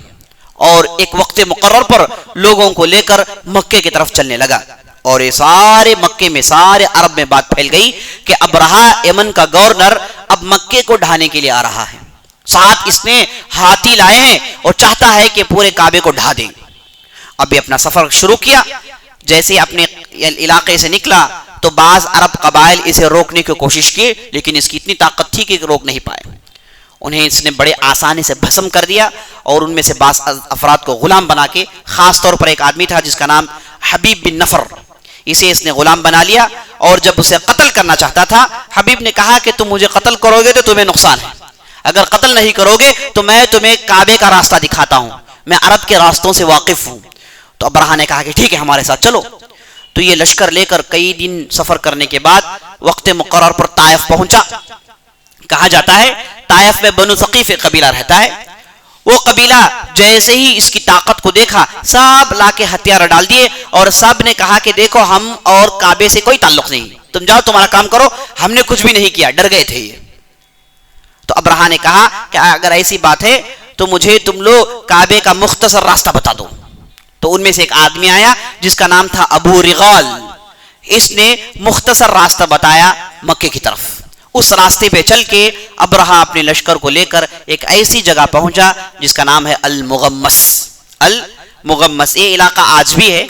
اور ایک وقت مقرر پر لوگوں کو لے کر مکے کی طرف چلنے لگا۔ اور یہ سارے مکے میں، سارے عرب میں بات پھیل گئی کہ ابرہہ یمن کا گورنر اب مکے کو ڈھانے کے لیے آ رہا ہے، ساتھ اس نے ہاتھی لائے ہیں اور چاہتا ہے کہ پورے کعبے کو ڈھا دیں۔ اب یہ اپنا سفر شروع کیا۔ جیسے ہی اپنے علاقے سے نکلا تو بعض عرب قبائل اسے روکنے کی کوشش کی، لیکن اس کی اتنی طاقت تھی کہ روک نہیں پائے۔ انہیں اس نے بڑے آسانی سے بھسم کر دیا، اور ان میں سے بعض افراد کو غلام بنا کے، خاص طور پر ایک آدمی تھا جس کا نام حبیب بن نفر، اسے اس نے غلام بنا لیا، اور جب اسے قتل کرنا چاہتا تھا، حبیب نے کہا کہ تم مجھے قتل کرو گے تو تمہیں نقصان ہے، اگر قتل نہیں کرو گے تو میں تمہیں کعبے کا راستہ دکھاتا ہوں، میں عرب کے راستوں سے واقف ہوں۔ تو ابرہہ نے کہا کہ ٹھیک ہے ہمارے ساتھ چلو۔ تو یہ لشکر لے کر کئی دن سفر کرنے کے بعد وقت مقرر پر طائف پہنچا۔ کہا جاتا ہے طائف میں بنو ثقیف ایک قبیلہ رہتا ہے، وہ قبیلہ جیسے ہی اس کی طاقت کو دیکھا، سب لا کے ہتھیار ڈال دیے، اور سب نے کہا کہ دیکھو ہم اور کعبے سے کوئی تعلق نہیں، تم جاؤ تمہارا کام کرو، ہم نے کچھ بھی نہیں کیا، ڈر گئے تھے یہ۔ تو ابرہہ نے کہا کہ اگر ایسی بات ہے تو مجھے تم لوگ کعبے کا مختصر راستہ بتا دو۔ تو ان میں سے ایک آدمی آیا جس کا نام تھا ابو رغال، اس نے مختصر راستہ بتایا مکے کی طرف۔ اس راستے پہ چل کے ابرہہ اپنے لشکر کو لے کر ایک ایسی جگہ پہنچا جس کا نام ہے المغمس۔ المغمس یہ علاقہ آج بھی ہے،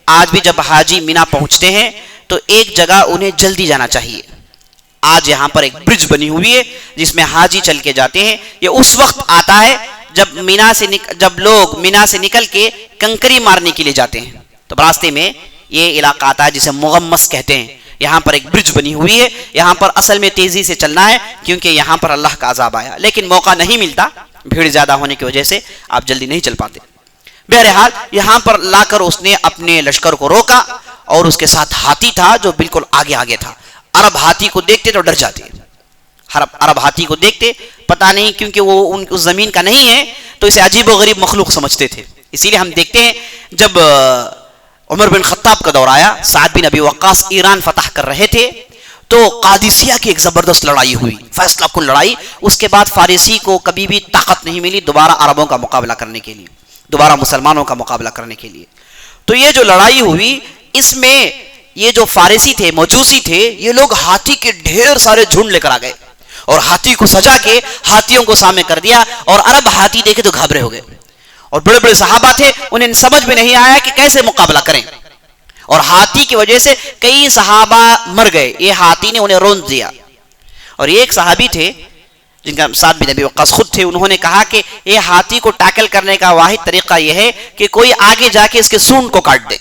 آج بھی جب حاجی مینا پہنچتے ہیں تو ایک جگہ انہیں جلدی جانا چاہیے۔ آج یہاں پر ایک برج بنی ہوئی ہے جس میں حاجی چل کے جاتے ہیں۔ یہ اس وقت آتا ہے جب لوگ مینا سے نکل کے کنکری مارنے کے لیے جاتے ہیں، تو راستے میں یہ علاقہ آتا ہے جسے مغمس کہتے ہیں۔ یہاں پر ایک برج بنی ہوئی ہے، یہاں پر اصل میں تیزی سے چلنا ہے کیونکہ یہاں پر اللہ کا عذاب آیا، لیکن موقع نہیں ملتا، بھیڑ زیادہ ہونے کی وجہ سے آپ جلدی نہیں چل پاتے۔ بہرحال یہاں پر لا کر اس نے اپنے لشکر کو روکا، اور اس کے ساتھ ہاتھی تھا جو بالکل آگے آگے تھا۔ عرب ہاتھی کو دیکھتے تو ڈر جاتے، عرب ہاتھی کو دیکھتے، پتہ نہیں کیونکہ وہ اس زمین کا نہیں ہے تو اسے عجیب و غریب مخلوق سمجھتے تھے۔ اسی لیے ہم دیکھتے ہیں جب عمر بن خطاب کا دور آیا، سعد بن ابی وقاص ایران فتح کر رہے تھے، تو قادسیہ کی ایک زبردست لڑائی ہوئی، فیصلہ کن لڑائی۔ اس کے بعد فارسی کو کبھی بھی طاقت نہیں ملی دوبارہ عربوں کا مقابلہ کرنے کے لیے، دوبارہ مسلمانوں کا مقابلہ کرنے کے لیے۔ تو یہ جو لڑائی ہوئی، اس میں یہ جو فارسی تھے، مجوسی تھے، یہ لوگ ہاتھی کے ڈھیر سارے جھنڈ لے کر آ گئے اور ہاتھی کو سجا کے ہاتھیوں کو سامنے کر دیا، اور عرب ہاتھی دیکھے تو گھبرے ہو گئے، اور بڑے بڑے صحابہ تھے، انہیں سمجھ میں نہیں آیا کہ کیسے مقابلہ کریں، اور ہاتھی کی وجہ سے کئی صحابہ مر گئے، یہ ہاتھی نے انہیں روند دیا۔ اور ایک صحابی تھے جن کا سعد بن ابی وقاص خود تھے، انہوں نے کہا کہ یہ ہاتھی کو ٹیکل کرنے کا واحد طریقہ یہ ہے کہ کوئی آگے جا کے اس کے سونڈ کو کاٹ دے،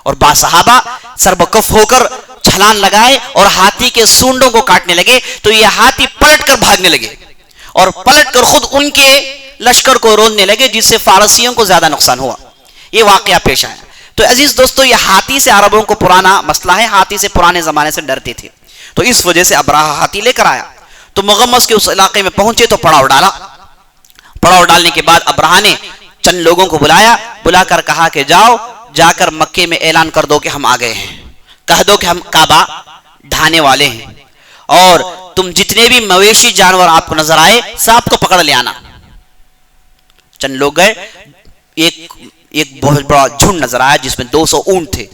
اور بعض صحابہ سربکف ہو کر چھلان لگائے اور ہاتھی کے سونڈوں کو کاٹنے لگے، تو یہ ہاتھی پلٹ کر بھاگنے لگے اور پلٹ کر خود ان کے لشکر کو روندنے لگے، جس سے فارسیوں کو زیادہ نقصان ہوا۔ یہ واقعہ پیش آیا۔ تو عزیز دوستو، یہ ہاتھی سے عربوں کو پرانا مسئلہ ہے، ہاتھی سے پرانے زمانے سے ڈرتے تھے، تو اس وجہ سے ابرہہ ہاتھی لے کر آیا۔ تو مغمس کے اس علاقے میں پہنچے تو پڑاؤ ڈالا. پڑاؤ ڈالنے کے بعد ابرہہ نے چند لوگوں کو بلایا, بلا کر کہا کہ جاؤ جا کر مکے میں اعلان کر دو کہ ہم آ گئے ہیں, کہہ دو کہ ہم کعبہ ڈھانے والے ہیں, اور تم جتنے بھی مویشی جانور آپ کو نظر آئے سب کو پکڑ لے آنا. چند لوگ گئے, ایک بہت بڑا جھنڈ نظر آیا جس میں 200 اونٹ تھے,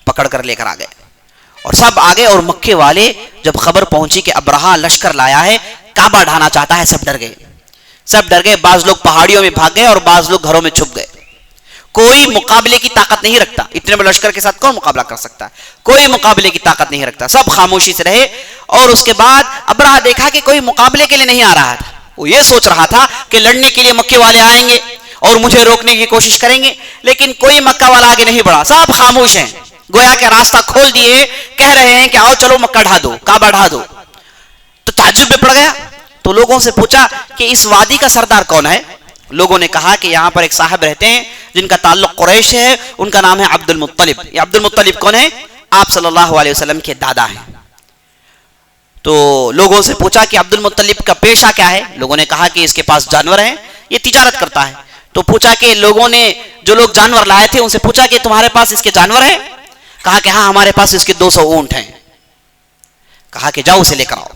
پکڑ کر لے کر آ گئے, اور سب آگے. اور مکے والے جب خبر پہنچی کہ ابرہہ لشکر لایا ہے, کعبہ ڈھانا چاہتا ہے, سب ڈر گئے, سب ڈر گئے. بعض لوگ پہاڑیوں میں بھاگ گئے اور بعض لوگ گھروں میں چھپ گئے. کوئی مقابلے کی طاقت نہیں رکھتا, اتنے بڑے لشکر کے ساتھ کون مقابلہ کر سکتا ہے, کوئی مقابلے کی طاقت نہیں رکھتا, سب خاموشی سے رہے. اور اس کے بعد ابرہہ دیکھا کہ کوئی مقابلے کے لیے نہیں آ رہا تھا, وہ یہ سوچ رہا تھا کہ لڑنے کے لیے مکے والے آئیں گے اور مجھے روکنے کی کوشش کریں گے, لیکن کوئی مکہ والا آگے نہیں بڑھا, سب خاموش ہیں, گویا کہ راستہ کھول دیے, کہہ رہے ہیں کہ آؤ چلو مکہ ڈھا دو, کعبہ ڈھا دو. تو تعجب میں پڑ گیا, تو لوگوں سے پوچھا کہ اس وادی کا سردار کون ہے. لوگوں نے کہا کہ یہاں پر ایک صاحب رہتے ہیں جن کا تعلق قریش ہے, ان کا نام ہے عبد المطلب. یہ عبد المطلب کون ہے؟ آپ صلی اللہ علیہ وسلم کے دادا ہیں. تو لوگوں سے پوچھا کہ عبد المطلب کا پیشہ کیا ہے. لوگوں نے کہا کہ اس کے پاس جانور ہیں, یہ تجارت کرتا ہے. تو پوچھا کہ لوگوں نے جو لوگ جانور لائے تھے ان سے پوچھا کہ تمہارے پاس اس کے جانور ہیں؟ کہا کہ ہاں ہمارے پاس اس کے 200 اونٹ ہیں. کہا کہ جاؤ اسے لے کر آؤ.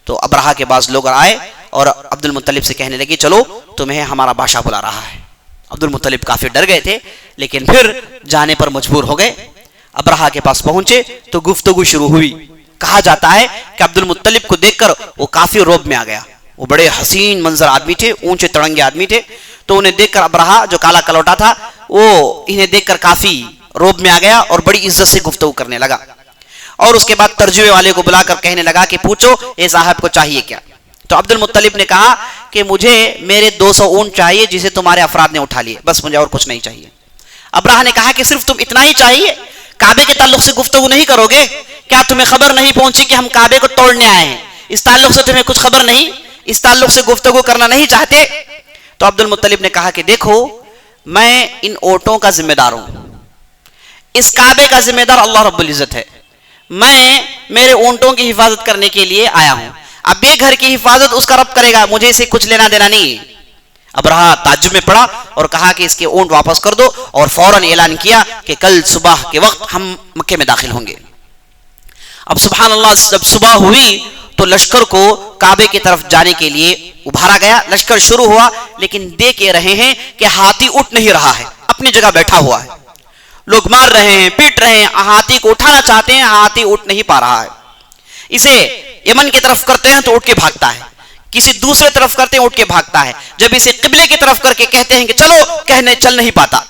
تو ابرہہ کے بعض لوگ آئے اور عبد المطلب سے کہنے لگے چلو تمہیں ہمارا بادشاہ بلا رہا ہے. عبد المطلب کافی ڈر گئے تھے لیکن پھر جانے پر مجبور ہو گئے. ابرہہ کے پاس پہنچے تو گفتگو شروع ہوئی. کہا جاتا ہے کہ عبد المطلب کو دیکھ کر وہ کافی روب میں آ گیا. وہ بڑے حسین منظر آدمی تھے, اونچے تڑنگے آدمی تھے. تو انہیں دیکھ کر ابرہہ جو کالا کلوٹا تھا وہ انہیں دیکھ کر کافی روب میں آ گیا اور بڑی عزت سے گفتگو کرنے لگا. اور اس کے بعد ترجمے والے کو بلا کر کہنے لگا کہ پوچھو اے صاحب کو چاہیے کیا. تو عبد المطلب نے کہا کہ مجھے میرے 200 اونٹ چاہیے جسے تمہارے افراد نے اٹھا لیے, بس مجھے اور کچھ نہیں چاہیے. ابرہہ نے کہا کہ صرف تم اتنا ہی چاہیے, کعبے کے تعلق سے گفتگو نہیں کرو گے کیا؟ تمہیں خبر نہیں پہنچی کہ ہم کعبے کو توڑنے آئے ہیں؟ اس تعلق سے تمہیں کچھ خبر نہیں؟ اس تعلق سے گفتگو کرنا نہیں چاہتے؟ تو عبد المطلب نے کہا کہ دیکھو میں ان اونٹوں کا ذمہ دار ہوں, اس کعبے کا ذمہ دار اللہ رب العزت ہے, میں میرے اونٹوں کی حفاظت کرنے کے لیے آیا ہوں. اب یہ گھر کی حفاظت اس کا رب کرے گا, مجھے اسے کچھ لینا دینا نہیں. ابرہہ تعجب میں پڑا اور کہا کہ اس کے اونٹ واپس کر دو, اور فوراً اعلان کیا کہ کل صبح کے وقت ہم مکے میں داخل ہوں گے. اب سبحان اللہ, جب صبح ہوئی تو لشکر کو کعبے کی طرف جانے کے لیے ابھارا گیا. لشکر شروع ہوا لیکن دیکھ یہ رہے ہیں کہ ہاتھی اٹھ نہیں رہا ہے, اپنی جگہ بیٹھا ہوا ہے. لوگ مار رہے ہیں, پیٹ رہے ہیں, ہاتھی کو اٹھانا چاہتے ہیں, ہاتھی اٹھ نہیں پا رہا ہے. اسے یمن کی طرف کرتے ہیں تو اٹھ کے بھاگتا ہے, کسی دوسرے طرف کرتے ہیں اٹھ کے بھاگتا ہے, جب اسے قبلے کی طرف کر کے کہتے ہیں کہ چلو, کہنے چل نہیں پاتا,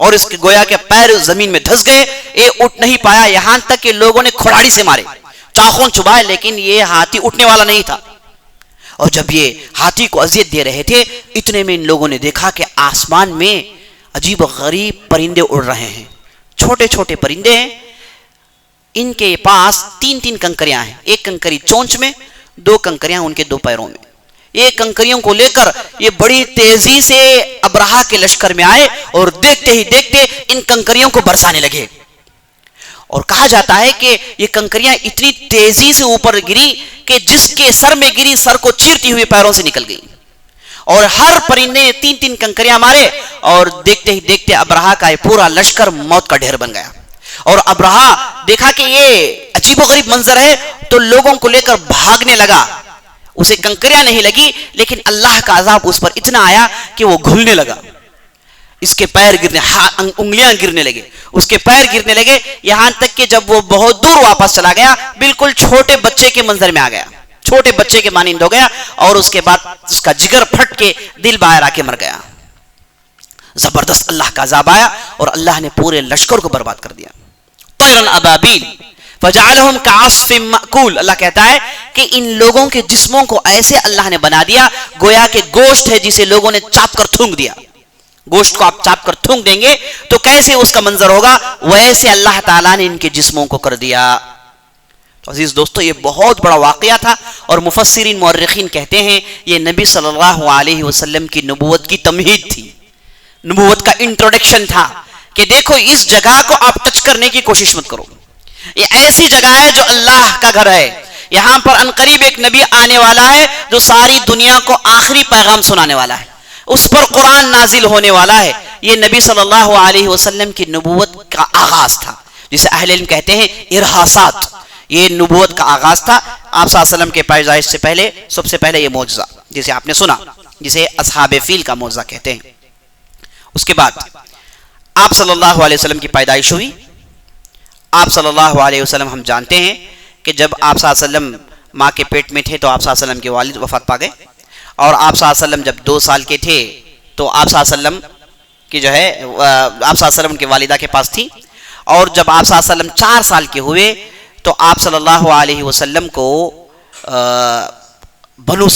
اور اس کے گویا کے پیر زمین میں دھس گئے, یہ اٹھ نہیں پایا. یہاں تک کہ لوگوں نے کھڑاڑی سے مارے, چاقوں چبائے, لیکن یہ ہاتھی اٹھنے والا نہیں تھا. اور جب یہ ہاتھی کو اذیت دے رہے تھے اتنے میں ان لوگوں نے دیکھا کہ آسمان میں عجیب و غریب پرندے اڑ رہے ہیں, چھوٹے چھوٹے پرندے ہیں. ان کے پاس 3 کنکریاں ہیں, ایک کنکری چونچ میں, 2 کنکریاں ان کے 2 پیروں میں. یہ کنکریوں کو لے کر یہ بڑی تیزی سے ابرہہ کے لشکر میں آئے اور دیکھتے ہی دیکھتے ان کنکریوں کو برسانے لگے. اور کہا جاتا ہے کہ یہ کنکریاں اتنی تیزی سے اوپر گری کہ جس کے سر میں گری سر کو چیرتی ہوئی پیروں سے نکل گئی, اور ہر پرندے نے 3 کنکریاں مارے, اور دیکھتے ہی دیکھتے ابرہہ کا یہ پورا لشکر موت کا ڈھیر بن گیا. اور ابرہہ دیکھا کہ یہ عجیب و غریب منظر ہے تو لوگوں کو لے کر بھاگنے لگا. اسے کنکریاں نہیں لگی لیکن اللہ کا عذاب اس پر اتنا آیا کہ وہ گھلنے لگا, اس کے پیر گرنے, انگلیاں گرنے لگے, اس کے پیر گرنے لگے, یہاں تک کہ جب وہ بہت دور واپس چلا گیا بالکل چھوٹے بچے کے منظر میں آ گیا, چھوٹے بچے کے مانند ہو گیا, اور اس کے بعد اس کا جگر پھٹ کے دل باہر آ کے مر گیا. زبردست اللہ کا عذاب آیا اور اللہ نے پورے لشکر کو برباد کر دیا. طیرن ابابیل فجعلہم کعصف مأکول, اللہ کہتا ہے کہ ان لوگوں کے جسموں کو ایسے اللہ نے بنا دیا گویا کہ گوشت ہے جسے لوگوں نے چاپ کر تھونک دیا. گوشت کو آپ چاپ کر تھونک دیں گے تو کیسے اس کا منظر ہوگا, ویسے اللہ تعالیٰ نے ان کے جسموں کو کر دیا. تو عزیز دوستو, یہ بہت بڑا واقعہ تھا, اور مفسرین مورخین کہتے ہیں یہ نبی صلی اللہ علیہ وسلم کی نبوت کی تمہید تھی, نبوت کا انٹروڈکشن تھا کہ دیکھو اس جگہ کو آپ ٹچ کرنے کی کوشش مت کرو, یہ ایسی جگہ ہے جو اللہ کا گھر ہے, یہاں پر عنقریب ایک نبی آنے والا ہے جو ساری دنیا کو آخری پیغام سنانے والا ہے، اس پر قرآن نازل ہونے والا ہے۔ یہ نبی صلی اللہ علیہ وسلم کی نبوت کا آغاز تھا، جسے اہل علم کہتے ہیں ارہاسات۔ یہ نبوت کا آغاز تھا۔ آپ صلی اللہ علیہ وسلم کے پیدائش سے پہلے سب سے پہلے یہ معجزہ جسے آپ نے سنا، جسے اصحاب فیل کا معجزہ کہتے ہیں۔ اس کے بعد آپ صلی اللہ علیہ وسلم کی پیدائش ہوئی۔ آپ صلی اللہ علیہ وسلم ہم جانتے ہیں کہ جب آپ صلی اللہ علیہ وسلم ماں کے پیٹ میں تھے تو آپ صلی اللہ علیہ وسلم کے والد وفات پا گئے، اور آپ صلی اللہ علیہ وسلم جب 2 سال کے تھے تو آپ صلی اللہ علیہ وسلم کی جو ہے آپ صلی اللہ علیہ وسلم کی والدہ کے پاس تھی، اور جب آپ صلی اللہ علیہ وسلم 4 سال کے ہوئے تو آپ صلی اللہ علیہ وسلم کو بنو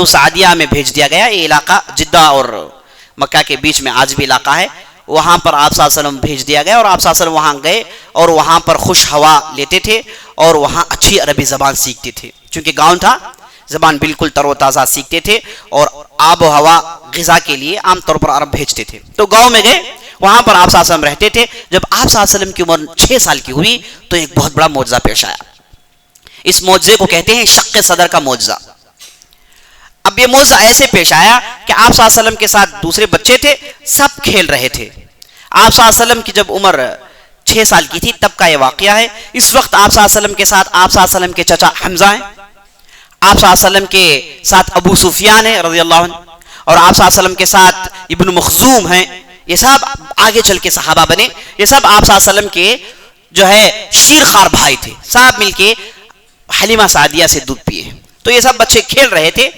سعدیہ میں بھیج دیا گیا۔ یہ علاقہ جدہ اور مکہ کے بیچ میں آج بھی علاقہ ہے، وہاں پر آپ صلی اللہ علیہ وسلم بھیج دیا گیا، اور آپ صلی اللہ علیہ وسلم وہاں گئے اور وہاں پر خوش ہوا لیتے تھے اور وہاں اچھی عربی زبان سیکھتے تھے، چونکہ گاؤں تھا، زبان بالکل تر و تازہ سیکھتے تھے، اور آب و ہوا غذا کے لیے عام طور پر عرب بھیجتے تھے۔ تو گاؤں میں گئے، وہاں پر آپ صلی اللہ علیہ وسلم رہتے تھے۔ جب آپ صلی اللہ علیہ وسلم کی عمر 6 سال کی ہوئی تو ایک بہت بڑا معجزہ پیش آیا۔ اس معجزے کو کہتے ہیں شق صدر کا معجزہ۔ اب یہ معجزہ ایسے پیش آیا کہ آپ صلی اللہ علیہ وسلم کے ساتھ دوسرے بچے تھے، سب کھیل رہے تھے۔ آپ صلی اللہ علیہ وسلم کی جب عمر 6 سال کی تھی تب کا یہ واقعہ ہے۔ اس وقت آپ صلی اللہ علیہ وسلم کے ساتھ آپ صلی اللہ علیہ وسلم کے چچا حمزہ ہیں، آپ صلی اللہ علیہ وسلم کے ساتھ ابو سفیان ہے رضی اللہ عنہ، اور آپ صلی اللہ علیہ وسلم کے ساتھ ابن مخزوم ہیں۔ یہ سب آگے چل کے صحابہ بنے۔ یہ سب آپ صلی اللہ علیہ وسلم کے جو ہے شیرخوار بھائی تھے، سب مل کے حلیمہ سعدیہ سے دودھ پیے۔ تو یہ سب بچے کھیل رہے تھے۔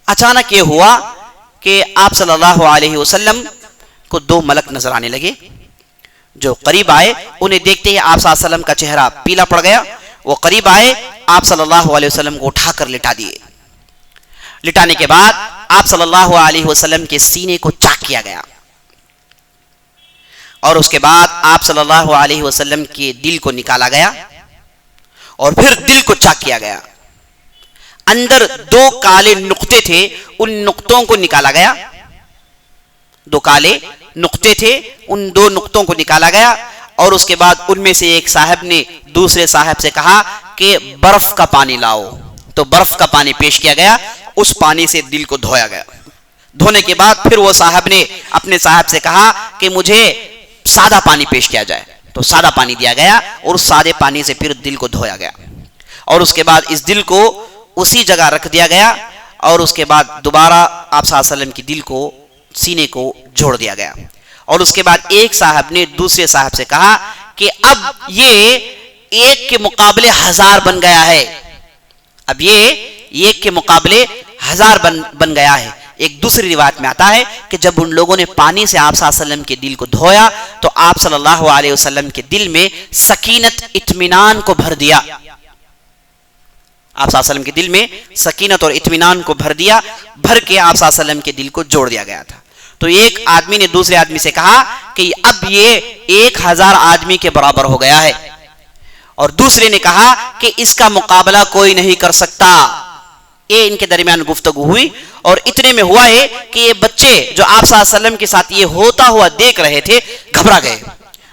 اچانک یہ ہوا کہ آپ صلی اللہ علیہ وسلم کو 2 ملک نظر آنے لگے جو قریب آئے۔ انہیں دیکھتے ہی آپ صلی اللہ علیہ وسلم کا چہرہ پیلا پڑ گیا۔ وہ قریب آئے، آپ صلی اللہ علیہ وسلم کو اٹھا کر لٹا دیے۔ لٹانے کے بعد آپ صلی اللہ علیہ وسلم کے سینے کو چاک کیا گیا، اور اس کے بعد آپ صلی اللہ علیہ وسلم کے دل کو نکالا گیا، اور پھر دل کو چاک کیا گیا۔ اندر 2 کالے نقطے تھے، ان نقطوں کو نکالا گیا۔ 2 کالے نقطے تھے، ان 2 نقطوں کو نکالا گیا، اور اس کے بعد ان میں سے ایک صاحب نے دوسرے صاحب سے کہا کہ برف کا پانی لاؤ، تو برف کا پانی پیش کیا گیا، اس پانی سے دل کو دھویا گیا۔ دھونے کے بعد پھر وہ صاحب نے اپنے صاحب سے کہا کہ مجھے سادہ پانی پیش کیا جائے، تو سادہ پانی دیا گیا، اور اس سادے پانی سے پھر دل کو دھویا گیا، اور اس کے بعد اس دل کو اسی جگہ رکھ دیا گیا، اور اس کے بعد دوبارہ آپ صلی اللہ علیہ وسلم کی دل کو سینے کو جوڑ دیا گیا۔ اور اس کے بعد ایک صاحب نے دوسرے صاحب سے کہا کہ اب یہ 1 کے مقابلے 1000 بن گیا ہے، اب یہ 1 کے مقابلے 1000 بن گیا ہے۔ ایک دوسری روایت میں آتا ہے کہ جب ان لوگوں نے پانی سے آپ صلی اللہ علیہ وسلم کے دل کو دھویا تو آپ صلی اللہ علیہ وسلم کے دل میں سکینت اطمینان کو بھر دیا۔ آپ صلی اللہ علیہ وسلم کے دل میں سکینت اور اطمینان کو بھر دیا، بھر کے آپ صلی اللہ علیہ وسلم کے دل کو جوڑ دیا گیا تھا۔ تو ایک آدمی نے دوسرے آدمی سے کہا کہ اب یہ 1000 آدمی کے برابر ہو گیا ہے، اور دوسرے نے کہا کہ اس کا مقابلہ کوئی نہیں کر سکتا۔ یہ ان کے درمیان گفتگو ہوئی، اور اتنے میں ہوا ہے کہ یہ بچے جو آپ صلی اللہ علیہ وسلم کے ساتھ یہ ہوتا ہوا دیکھ رہے تھے گھبرا گئے،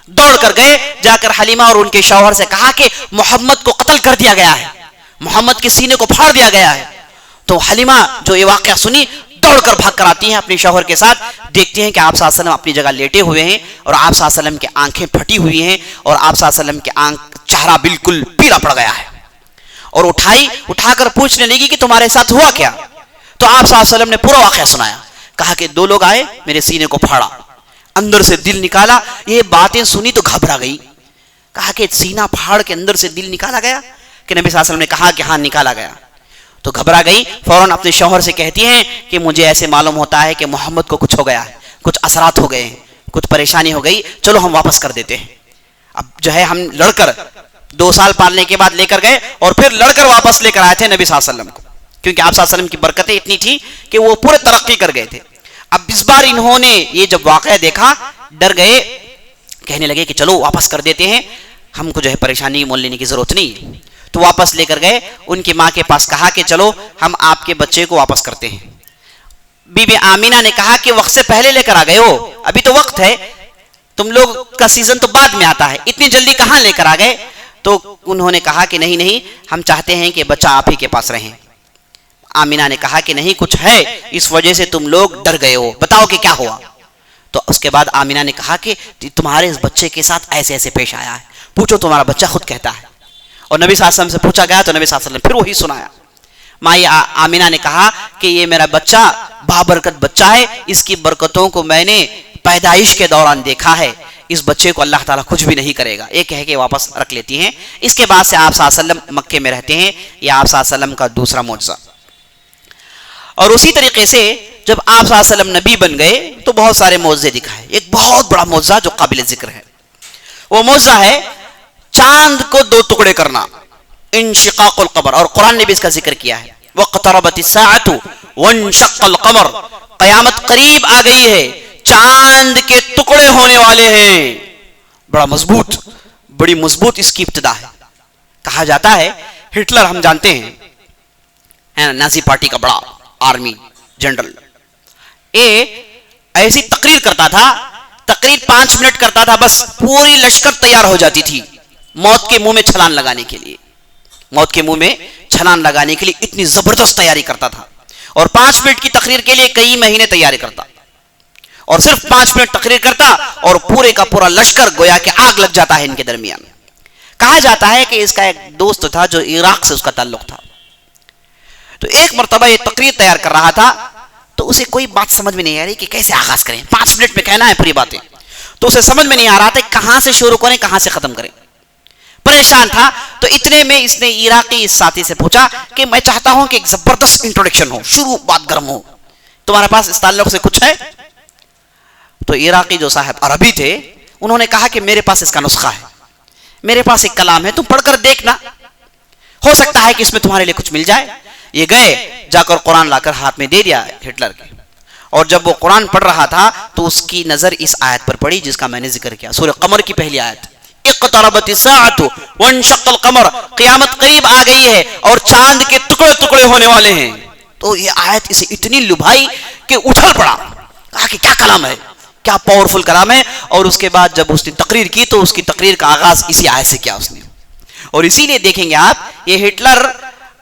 دوڑ کر گئے، جا کر حلیمہ اور ان کے شوہر سے کہا کہ محمد کو قتل کر دیا گیا ہے، محمد کے سینے کو پھاڑ دیا گیا ہے۔ تو حلیمہ جو یہ واقعہ سنی دوڑ کر بھاگ کر آتی ہیں اپنے شوہر کے ساتھ، دیکھتے ہیں کہ آپ صلی اللہ علیہ وسلم اپنی جگہ لیٹے ہوئے ہیں، اور آپ صلی اللہ علیہ وسلم کی آنکھیں پھٹی ہوئی ہیں، اور آپ صلی اللہ علیہ وسلم کے چہرہ بالکل پیلا پڑ گیا ہے، اور اٹھا کر پوچھنے لگی کہ تمہارے ساتھ ہوا کیا؟ تو آپ صلی اللہ علیہ وسلم نے پورا واقعہ سنایا، کہا کہ 2 لوگ آئے، میرے سینے کو پھاڑا، اندر سے دل نکالا۔ یہ باتیں سنی تو گھبرا گئی، کہا کہ سینہ پھاڑ کے اندر سے دل نکالا گیا؟ کہ نبی صلی اللہ علیہ وسلم نے کہا کہ ہاں نکالا گیا۔ تو گھبرا گئی، فوراً اپنے شوہر سے کہتی ہیں کہ مجھے ایسے معلوم ہوتا ہے کہ محمد کو کچھ ہو گیا ہے، کچھ اثرات ہو گئے ہیں، کچھ پریشانی ہو گئی، چلو ہم واپس کر دیتے ہیں۔ اب جو ہے ہم لڑ کر 2 سال پالنے کے بعد لے کر گئے، اور پھر لڑ کر واپس لے کر آئے تھے نبی صلی اللہ علیہ وسلم کو، کیونکہ آپ صلی اللہ علیہ وسلم کی برکتیں اتنی تھی کہ وہ پورے ترقی کر گئے تھے۔ اب اس بار انہوں نے یہ جب واقعہ دیکھا ڈر گئے، کہنے لگے کہ چلو واپس کر دیتے ہیں، ہم کو جو ہے پریشانی مول لینے کی ضرورت نہیں۔ تو واپس لے کر گئے، ان کی ماں کے پاس کہا کہ چلو ہم آپ کے بچے کو واپس کرتے ہیں۔ بی بی آمینہ نے کہا کہ وقت سے پہلے لے کر آ گئے ہو، ابھی تو وقت ہے، تم لوگ کا سیزن تو بعد میں آتا ہے، اتنی جلدی کہاں لے کر آ گئے؟ تو انہوں نے کہا کہ نہیں نہیں، ہم چاہتے ہیں کہ بچہ آپ ہی کے پاس رہیں۔ آمینہ نے کہا کہ نہیں، کچھ ہے، اس وجہ سے تم لوگ ڈر گئے ہو، بتاؤ کہ کیا ہوا۔ تو اس کے بعد آمینہ نے کہا کہ تمہارے اس بچے کے ساتھ ایسے ایسے پیش آیا ہے، پوچھو تمہارا بچہ خود کہتا ہے۔ اور نبی صلی اللہ علیہ وسلم سے پوچھا گیا تو نبی صلی اللہ علیہ وسلم پھر وہی سنایا۔ مائی آمینہ نے کہا کہ یہ میرا بچہ بابرکت بچہ ہے، اس کی برکتوں کو میں نے پیدائش کے دوران دیکھا ہے، اس بچے کو اللہ تعالیٰ کچھ بھی نہیں کرے گا۔ یہ کہہ کے واپس رکھ لیتی ہیں۔ اس کے بعد سے آپ صلی اللہ علیہ وسلم مکے میں رہتے ہیں، یہ آپ صلی اللہ علیہ وسلم کا دوسرا معجزہ۔ اور اسی طریقے سے جب آپ صلی اللہ علیہ وسلم نبی بن گئے تو بہت سارے معجزے دکھائے۔ ایک بہت بڑا معجزہ جو قابل ذکر ہے، وہ معجزہ ہے چاند کو دو ٹکڑے کرنا، انشقاق القمر، اور قرآن نے بھی اس کا ذکر کیا ہے، وَاقْتَرَبَتِ السَّاعَةُ وَانشَقَّ الْقَمَرُ، قیامت قریب آ گئی ہے، چاند کے ٹکڑے ہونے والے ہیں۔ بڑا مضبوط، بڑی مضبوط اس کی ابتدا ہے۔ کہا جاتا ہے ہٹلر، ہم جانتے ہیں نازی پارٹی کا بڑا آرمی جنرل، ایسی تقریر کرتا تھا، تقریر 5 منٹ کرتا تھا، بس پوری لشکر تیار ہو جاتی تھی موت کے منہ میں چھلانگ لگانے کے لیے، موت کے منہ میں چھلانگ لگانے کے لیے اتنی زبردست تیاری کرتا تھا، اور 5 منٹ کی تقریر کے لیے کئی مہینے تیاری کرتا، اور صرف 5 منٹ تقریر کرتا اور پورے کا پورا لشکر گویا کہ آگ لگ جاتا ہے ان کے درمیان۔ کہا جاتا ہے کہ اس کا ایک دوست تھا جو عراق سے اس کا تعلق تھا، تو ایک مرتبہ یہ تقریر تیار کر رہا تھا تو اسے کوئی بات سمجھ میں نہیں آ رہی کہ کیسے آغاز کریں، 5 منٹ میں کہنا ہے پوری باتیں، تو اسے سمجھ میں نہیں آ رہا تھا کہاں سے شروع کریں کہاں سے ختم کریں، پریشان تھا۔ تو اتنے میں اس نے عراقی اس ساتھی سے پوچھا کہ میں چاہتا ہوں کہ ایک زبردست انٹروڈکشن ہو، شروع بات گرم ہو، تمہارے پاس اس تعلق سے کچھ ہے؟ تو عراقی جو صاحب عربی تھے انہوں نے کہا کہ میرے پاس اس کا نسخہ ہے، میرے پاس ایک کلام ہے، تم پڑھ کر دیکھنا، ہو سکتا ہے کہ اس میں تمہارے لیے کچھ مل جائے۔ یہ گئے، جا کر قرآن لا کر ہاتھ میں دے دیا ہٹلر کے، اور جب وہ قرآن پڑھ رہا تھا تو اس کی نظر اس آیت پر پڑی جس کا میں نے ذکر کیا، سورہ قمر کی پہلی آیت، اقتربت الساعۃ وانشق القمر، قیامت قریب آ گئی ہے اور چاند کے ٹکڑے ٹکڑے ہونے والے ہیں۔ تو یہ آیت اسے اتنی لبھائی کہ اچھل پڑا، کہا کہ کیا کلام ہے، کیا پاورفل کلام ہے، اور اس کے بعد جب اس نے تقریر کی تو اس کی تقریر کا آغاز اسی آیت سے کیا اس نے۔ اور اسی لیے دیکھیں گے آپ، یہ ہٹلر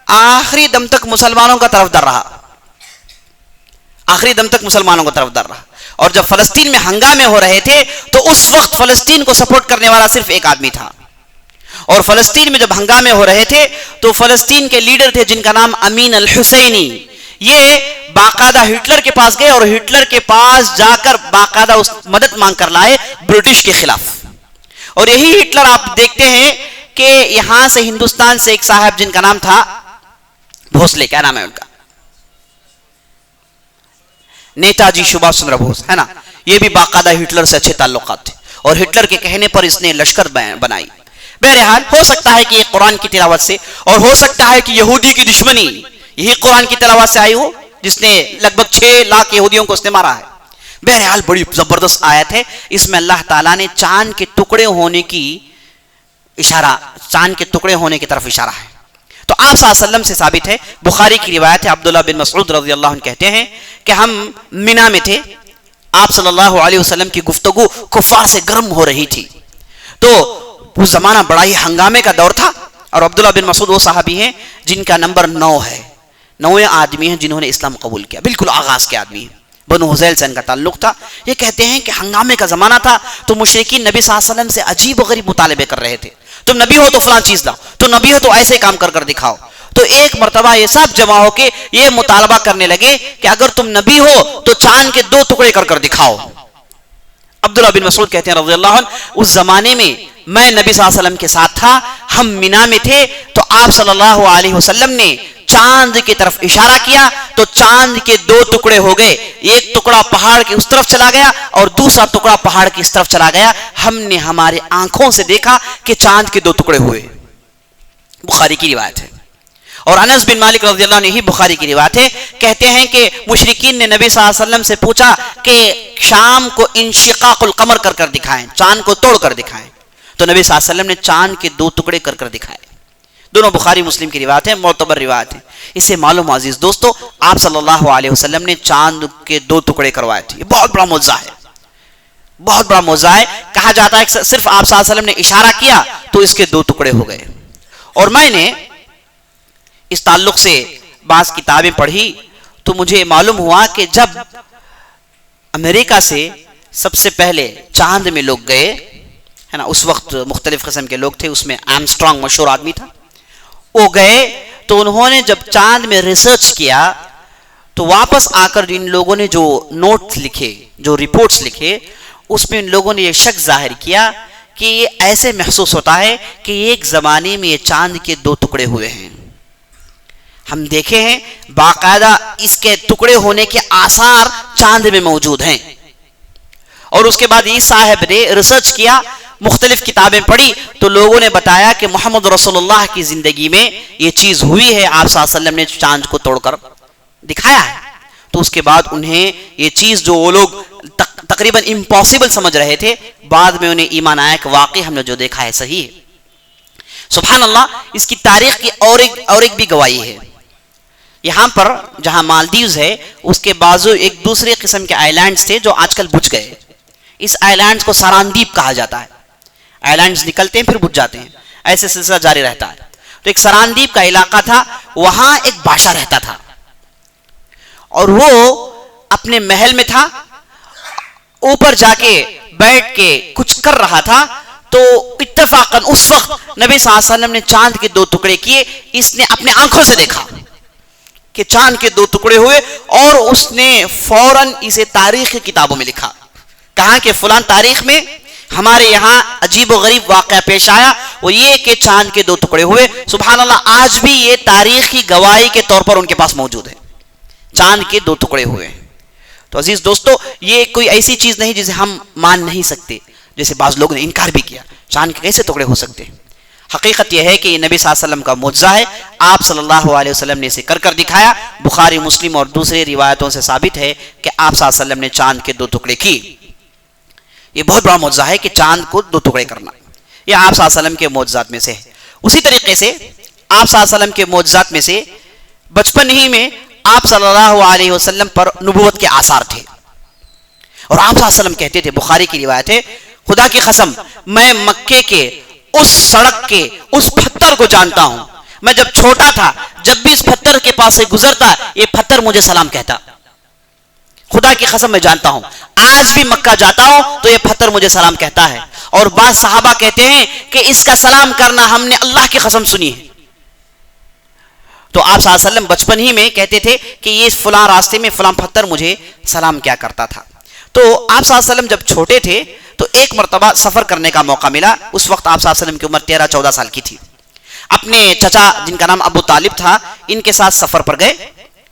آخری دم تک مسلمانوں کا طرفدار رہا، آخری دم تک مسلمانوں کا طرفدار رہا، اور جب فلسطین میں ہنگامے ہو رہے تھے تو اس وقت فلسطین کو سپورٹ کرنے والا صرف ایک آدمی تھا، اور فلسطین میں جب ہنگامے ہو رہے تھے تو فلسطین کے لیڈر تھے جن کا نام امین الحسینی، یہ باقاعدہ ہٹلر کے پاس گئے اور ہٹلر کے پاس جا کر باقاعدہ اس مدد مانگ کر لائے برٹش کے خلاف۔ اور یہی ہٹلر آپ دیکھتے ہیں کہ یہاں سے ہندوستان سے ایک صاحب جن کا نام تھا بھوسلے، کیا نام ہے ان کا، نیتا جی سبھاش چندر بوس، ہے نا، یہ بھی باقاعدہ ہٹلر سے اچھے تعلقات تھے، اور ہٹلر کے کہنے پر اس نے لشکر بنائی۔ بہرحال ہو سکتا ہے کہ یہ قرآن کی تلاوت سے، اور ہو سکتا ہے کہ یہودی کی دشمنی یہی قرآن کی تلاوت سے آئی ہو جس نے لگ بھگ 6 لاکھ یہودیوں کو اس نے مارا ہے۔ بہرحال بڑی زبردست آیت ہے، اس میں اللہ تعالیٰ نے چاند کے ٹکڑے ہونے کی اشارہ، چاند کے ٹکڑے ہونے کی طرف اشارہ ہے۔ تو آپ صلی اللہ علیہ وسلم سے ثابت ہے، بخاری کی روایت ہے، عبداللہ بن مسعود رضی اللہ عنہ کہتے ہیں کہ ہم منا میں تھے، آپ صلی اللہ علیہ وسلم کی گفتگو کفار سے گرم ہو رہی تھی، تو وہ زمانہ بڑا ہی ہنگامے کا دور تھا، اور عبداللہ بن مسعود وہ صحابی ہیں جن کا نمبر 9 ہے، 9ویں آدمی ہیں جنہوں نے اسلام قبول کیا، بالکل آغاز کے آدمی ہیں، بنو حذیل سے ان کا تعلق تھا۔ یہ کہتے ہیں کہ ہنگامے کا زمانہ تھا تو مشرکین نبی صلی اللہ علیہ وسلم سے عجیب و غریب مطالبے کر رہے تھے، تم نبی ہو تو فلاں چیز لاؤ، تو نبی ہو تو ایسے کام کر دکھاؤ۔ تو ایک مرتبہ یہ سب جمع ہو کے یہ مطالبہ کرنے لگے کہ اگر تم نبی ہو تو چاند کے 2 ٹکڑے کر دکھاؤ۔ عبداللہ بن مسعود کہتے ہیں رضی اللہ عنہ، اس زمانے میں میں نبی صلی اللہ علیہ وسلم کے ساتھ تھا، ہم منا میں تھے، تو آپ صلی اللہ علیہ وسلم نے چاند کی طرف اشارہ کیا تو چاند کے 2 ٹکڑے ہو گئے، ایک ٹکڑا پہاڑ کے اس طرف چلا گیا اور دوسرا ٹکڑا پہاڑ کی اس طرف چلا گیا، ہم نے ہمارے آنکھوں سے دیکھا کہ چاند کے 2 ٹکڑے ہوئے۔ بخاری کی روایت ہے، اور انس بن مالک رضی اللہ عنہ ہی بخاری کی روایت ہے، کہتے ہیں کہ مشرکین نے نبی صلی اللہ علیہ وسلم سے پوچھا کہ شام کو انشقاق القمر کر دکھائیں، چاند کو توڑ کر دکھائیں، تو نبی صلی اللہ علیہ وسلم نے چاند کے 2 ٹکڑے کر دکھائے۔ دونوں بخاری مسلم کی روایت ہے، معتبر روایت ہے۔ اس سے معلوم عزیز دوستو، آپ صلی اللہ علیہ وسلم نے چاند کے 2 ٹکڑے کروائے تھے، یہ بہت بڑا معجزہ ہے۔ بہت بڑا معجزہ ہے. کہا جاتا ہے کہ صرف آپ صلی اللہ علیہ وسلم نے اشارہ کیا تو اس کے 2 ٹکڑے ہو گئے. اور میں نے اس تعلق سے بعض کتابیں پڑھی تو مجھے معلوم ہوا کہ جب امریکہ سے سب سے پہلے چاند میں لوگ گئے ہے نا، اس وقت مختلف قسم کے لوگ تھے، اس میں آرمسٹرانگ مشہور آدمی تھا، وہ گئے تو انہوں نے جب چاند میں ریسرچ کیا تو واپس آ کر ان لوگوں نے جو نوٹس لکھے، جو رپورٹس لکھے، اس میں ان لوگوں نے یہ شک ظاہر کیا کہ یہ ایسے محسوس ہوتا ہے کہ ایک زمانے میں یہ چاند کے 2 ٹکڑے ہوئے ہیں. ہم دیکھے ہیں باقاعدہ اس کے ٹکڑے ہونے کے آثار چاند میں موجود ہیں. اور اس کے بعد یہ صاحب نے ریسرچ کیا، مختلف کتابیں پڑھی تو لوگوں نے بتایا کہ محمد رسول اللہ کی زندگی میں یہ چیز ہوئی ہے، آپ صلی اللہ علیہ وسلم نے چاند کو توڑ کر دکھایا ہے. تو اس کے بعد انہیں یہ چیز جو وہ لوگ تقریباً امپاسبل سمجھ رہے تھے، بعد میں انہیں ایمان آیا کہ واقعی ہم نے جو دیکھا ہے صحیح ہے. سبحان اللہ. اس کی تاریخ کی اور ایک بھی گواہی ہے. یہاں پر جہاں مالدیوز ہے اس کے بازو ایک دوسرے قسم کے آئی لینڈز تھے جو آج کل بجھ گئے. اس آئی لینڈز کو سراندیپ کہا جاتا ہے. آئی لینڈز نکلتے ہیں پھر بجھ جاتے ہیں، ایسے سلسلہ جاری رہتا ہے. تو ایک سراندیپ کا علاقہ تھا، وہاں ایک بادشاہ رہتا تھا اور وہ اپنے محل میں تھا، اوپر جا کے بیٹھ کے کچھ کر رہا تھا تو اتفاقاً اس وقت نبی صلی اللہ علیہ وسلم نے چاند کے 2 ٹکڑے کیے. اس نے اپنے آنکھوں سے دیکھا کہ چاند کے 2 ٹکڑے ہوئے اور اس نے فوراً اسے تاریخ کی کتابوں میں لکھا. کہا کہ فلان تاریخ میں ہمارے یہاں عجیب و غریب واقعہ پیش آیا، وہ یہ کہ چاند کے 2 ٹکڑے ہوئے. سبحان اللہ. آج بھی یہ تاریخی گواہی کے طور پر ان کے پاس موجود ہے، چاند کے 2 ٹکڑے ہوئے. تو عزیز دوستو، یہ کوئی ایسی چیز نہیں جسے ہم مان نہیں سکتے، جیسے بعض لوگوں نے انکار بھی کیا چاند کے کیسے ٹکڑے ہو سکتے. حقیقت یہ ہے کہ یہ نبی صلی اللہ علیہ وسلم کا معجزہ ہے. آپ صلی اللہ علیہ وسلم نے اسے کر دکھایا. بخاری، مسلم اور دوسری روایتوں سے ثابت ہے کہ آپ صلی اللہ علیہ وسلم نے چاند کے 2 ٹکڑے کی. یہ بہت بڑا معجزہ ہے کہ چاند کو 2 ٹکڑے کرنا. یہ آپ صلی اللہ علیہ وسلم کے معجزات میں سے ہے. اسی طریقے سے آپ صلی اللہ علیہ وسلم کے معجزات میں سے بچپن ہی میں آپ صلی اللہ علیہ وسلم پر نبوت کے آثار تھے. اور آپ صلی اللہ علیہ وسلم کہتے تھے، بخاری کی روایت ہے، خدا کی قسم میں مکے کے اس سڑک کے اس پتھر کو جانتا ہوں. میں جب چھوٹا تھا، جب بھی اس پتھر کے پاس سے گزرتا یہ پتھر مجھے سلام کہتا. خدا کی قسم میں جانتا ہوں، آج بھی مکہ جاتا ہوں تو یہ پتھر مجھے سلام کہتا ہے. اور بعض صحابہ کہتے ہیں کہ اس کا سلام کرنا ہم نے اللہ کی قسم سنی ہے. تو آپ صلی اللہ علیہ وسلم بچپن ہی میں کہتے تھے کہ یہ فلاں راستے میں فلاں پتھر مجھے سلام کیا کرتا تھا. تو آپ صلی اللہ علیہ وسلم جب چھوٹے تھے تو ایک مرتبہ سفر کرنے کا موقع ملا. اس وقت آپ صلی اللہ علیہ وسلم کی عمر 13-14 سال کی تھی. اپنے چچا جن کا نام ابو طالب تھا، ان کے ساتھ سفر پر گئے.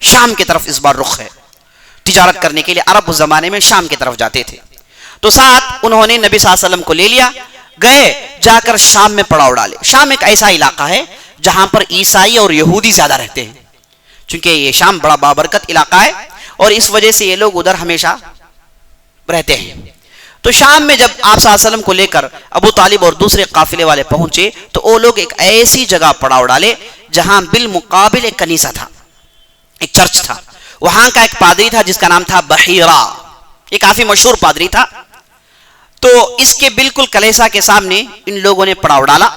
شام کی طرف اس بار رخ ہے، تجارت کرنے کے لیے عرب اس زمانے میں شام کی طرف جاتے تھے. تو ساتھ انہوں نے نبی صلی اللہ علیہ وسلم کو لے لیا. گئے، جا کر شام میں پڑاؤ ڈالے. شام ایک ایسا علاقہ ہے جہاں پر عیسائی اور یہودی زیادہ رہتے ہیں، چونکہ یہ شام بڑا بابرکت علاقہ ہے اور اس وجہ سے یہ لوگ ادھر ہمیشہ رہتے ہیں. تو شام میں جب آپ صلی اللہ علیہ وسلم کو لے کر ابو طالب اور دوسرے قافلے والے پہنچے تو وہ لوگ ایک ایسی جگہ پڑاؤ ڈالے جہاں بالمقابل ایک کنیسہ تھا، ایک چرچ تھا. وہاں کا ایک پادری تھا جس کا نام تھا بحیرہ. یہ کافی مشہور پادری تھا. تو اس کے بالکل کلیسا کے سامنے ان لوگوں نے پڑاؤ ڈالا.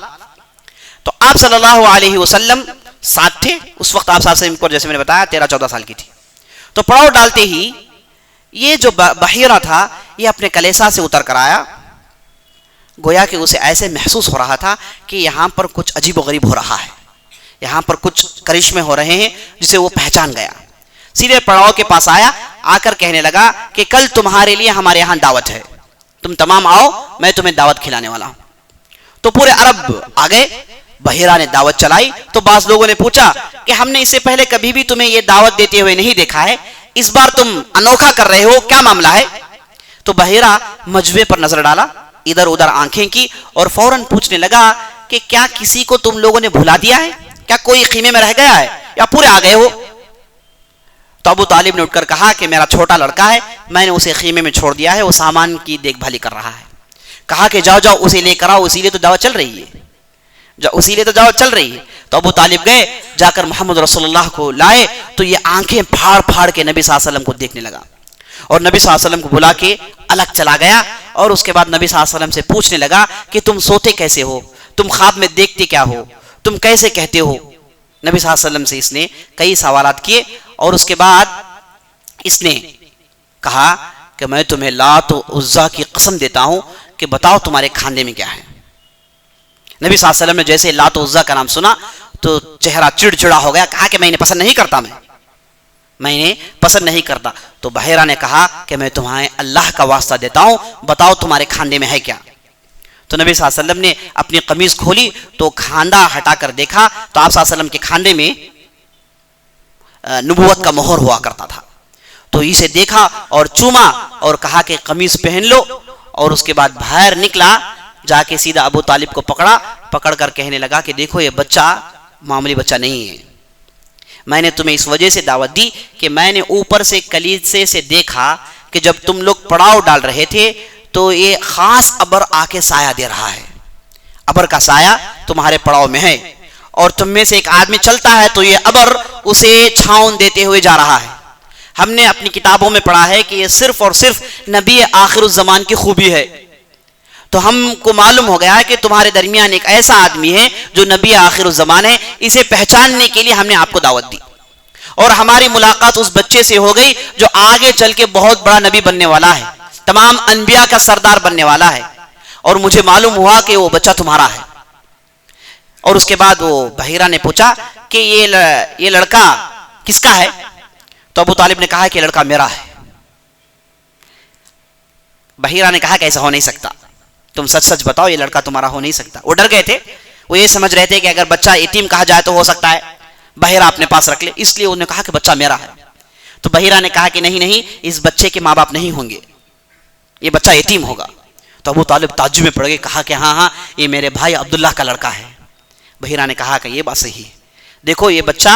تو آپ صلی اللہ علیہ وسلم ساتھ تھے. اس وقت آپ صلی اللہ علیہ وسلم کو جیسے میں نے بتایا 13-14 سال کی تھی. تو پڑاؤ ڈالتے ہی یہ جو بحیرہ تھا یہ اپنے کلیسا سے اتر کر آیا. گویا کہ اسے ایسے محسوس ہو رہا تھا کہ یہاں پر کچھ عجیب و غریب ہو رہا ہے، یہاں پر کچھ کرشمے ہو رہے ہیں جسے وہ پہچان گیا. سیدھے پڑاؤ کے پاس آیا، آ کر کہنے لگا کہ کل تمہارے لیے ہمارے یہاں دعوت ہے، تم تمام آؤ، میں تمہیں دعوت کھلانے والا ہوں. تو پورے عرب آ گئے. بحیرہ نے دعوت چلائی. تو بعض لوگوں نے پوچھا کہ ہم نے اس سے پہلے کبھی بھی تمہیں یہ دعوت دیتے ہوئے نہیں دیکھا ہے، اس بار تم انوکھا کر رہے ہو، کیا معاملہ ہے؟ تو بحیرہ مجمع پر نظر ڈالا، ادھر ادھر آنکھیں کی اور فوراً پوچھنے لگا کہ کیا کسی کو تم لوگوں نے بھلا دیا ہے؟ کیا کوئی خیمے میں رہ گیا ہے یا پورے آ گئے ہو؟ تو ابو طالب نے اٹھ کر کہا کہ میرا چھوٹا لڑکا ہے، میں نے اسے خیمے میں چھوڑ دیا ہے، وہ سامان کی دیکھ بھالی کر رہا ہے. کہا کہ جاؤ اسے لے کر آؤ، اسی لیے تو دعوت چل رہی ہے، اسی لیے تو دعوت چل رہی ہے. تو ابو طالب گئے، جا کر محمد رسول اللہ کو لائے. تو یہ آنکھیں پھاڑ پھاڑ کے نبی صلی اللہ علیہ وسلم کو دیکھنے لگا اور نبی صلی اللہ علیہ وسلم کو بلا کے الگ چلا گیا اور اس کے بعد نبی صلی اللہ علیہ وسلم سے پوچھنے لگا کہ تم سوتے کیسے ہو، تم خواب میں دیکھتے کیا ہو، تم کیسے کہتے ہو. نبی صلی اللہ علیہ وسلم سے اس نے کئی سوالات کیے اور اس کے بعد اس نے کہا کہ میں تمہیں لات و عزا کی قسم دیتا ہوں کہ بتاؤ تمہارے کھانے میں کیا ہے. نبی صلی اللہ علیہ وسلم نے جیسے لات و عزا کا نام سنا تو چہرہ چڑچڑا ہو گیا. کہا کہ میں انہیں پسند نہیں کرتا، میں انہیں پسند نہیں کرتا. تو بحیرہ نے کہا کہ میں تمہیں اللہ کا واسطہ دیتا ہوں، بتاؤ تمہارے کھانے میں ہے کیا. تو نبی صلی اللہ علیہ وسلم نے اپنی قمیض کھولی تو کھاندا ہٹا کر دیکھا تو آپ صلی اللہ علیہ وسلم کے کھاندے میں نبوت کا مہر ہوا کرتا تھا. تو اسے دیکھا اور چوما اور کہا کہ قمیض پہن لو. اور اس کے بعد باہر نکلا، جا کے سیدھا ابو طالب کو پکڑ کر کہنے لگا کہ دیکھو یہ بچہ معمولی بچہ نہیں ہے. میں نے تمہیں اس وجہ سے دعوت دی کہ میں نے اوپر سے کلیسے سے دیکھا کہ جب تم لوگ پڑاؤ ڈال رہے تھے تو یہ خاص ابر آ کے سایہ دے رہا ہے. ابر کا سایہ تمہارے پڑاؤ میں ہے اور تم میں سے ایک آدمی چلتا ہے تو یہ ابر اسے چھاؤں دیتے ہوئے جا رہا ہے. ہم نے اپنی کتابوں میں پڑھا ہے کہ یہ صرف اور صرف نبی آخر الزمان کی خوبی ہے. تو ہم کو معلوم ہو گیا ہے کہ تمہارے درمیان ایک ایسا آدمی ہے جو نبی آخر الزمان ہے. اسے پہچاننے کے لیے ہم نے آپ کو دعوت دی اور ہماری ملاقات اس بچے سے ہو گئی جو آگے چل کے بہت بڑا نبی بننے والا ہے، تمام انبیاء کا سردار بننے والا ہے. اور مجھے معلوم ہوا کہ وہ بچہ تمہارا ہے. اور اس کے بعد وہ بحیرہ نے پوچھا کہ یہ لڑکا کس کا ہے؟ تو ابو طالب نے کہا کہ یہ لڑکا میرا ہے. بحیرہ نے کہا کہ ایسا ہو نہیں سکتا، تم سچ سچ بتاؤ یہ لڑکا تمہارا ہو نہیں سکتا. وہ ڈر گئے تھے، وہ یہ سمجھ رہے تھے کہ اگر بچہ یتیم کہا جائے تو ہو سکتا ہے بحیرہ اپنے پاس رکھ لے، اس لیے انہوں نے کہا کہ بچہ میرا ہے. تو بحیرہ نے کہا کہ نہیں، اس بچے کے ماں باپ نہیں ہوں گے، یہ بچہ یتیم ہوگا. تو ابو طالب تعجب میں پڑ گئے، کہا کہ ہاں یہ میرے بھائی عبداللہ کا لڑکا ہے. بحیرہ نے کہا کہ یہ بات صحیح ہے، دیکھو یہ بچہ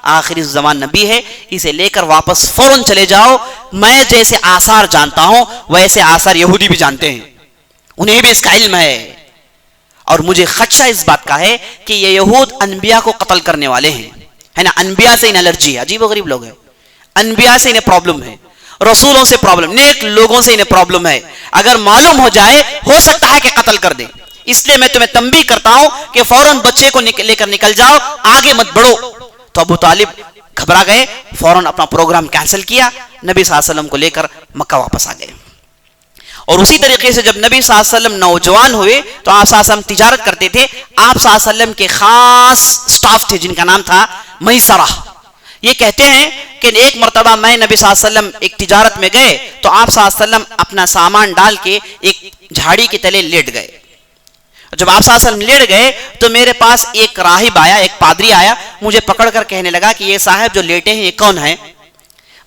آخری زمان نبی ہے، اسے لے کر واپس فوراً چلے جاؤ. میں جیسے آثار جانتا ہوں ویسے آثار یہودی بھی جانتے ہیں، انہیں بھی اس کا علم ہے. اور مجھے خدشہ اس بات کا ہے کہ یہ یہود انبیاء کو قتل کرنے والے ہیں، ہے نا. انبیاء سے انہیں الرجی ہے، عجیب و غریب لوگ ہیں. انبیاء سے انہیں پرابلم ہے، رسولوں سے پرابلم، نیک لوگوں سے انہیں پرابلم ہے. اگر معلوم ہو جائے ہو سکتا ہے کہ قتل کر دیں. اس لیے میں تمہیں تنبیہ کرتا ہوں کہ فوراً بچے کو لے کر نکل جاؤ، آگے مت بڑھو. تو ابو طالب گھبرا گئے، فوراً اپنا پروگرام کینسل کیا، نبی صلی اللہ علیہ وسلم کو لے کر مکہ واپس آ گئے. اور اسی طریقے سے جب نبی صلی اللہ علیہ وسلم نوجوان ہوئے تو آپ صلی اللہ علیہ وسلم تجارت کرتے تھے. آپ صلی اللہ علیہ وسلم کے خاص سٹاف تھے جن کا نام تھا میسرہ. یہ کہتے ہیں کہ ایک مرتبہ میں نبی صلی اللہ علیہ وسلم ایک تجارت میں گئے تو آپ صلی اللہ علیہ وسلم اپنا سامان ڈال کے ایک جھاڑی کے تلے لیٹ گئے. جب آپ صلی اللہ علیہ وسلم لیٹ گئے تو میرے پاس ایک راہب آیا، ایک پادری آیا، مجھے پکڑ کر کہنے لگا کہ یہ صاحب جو لیٹے ہیں یہ کون ہے؟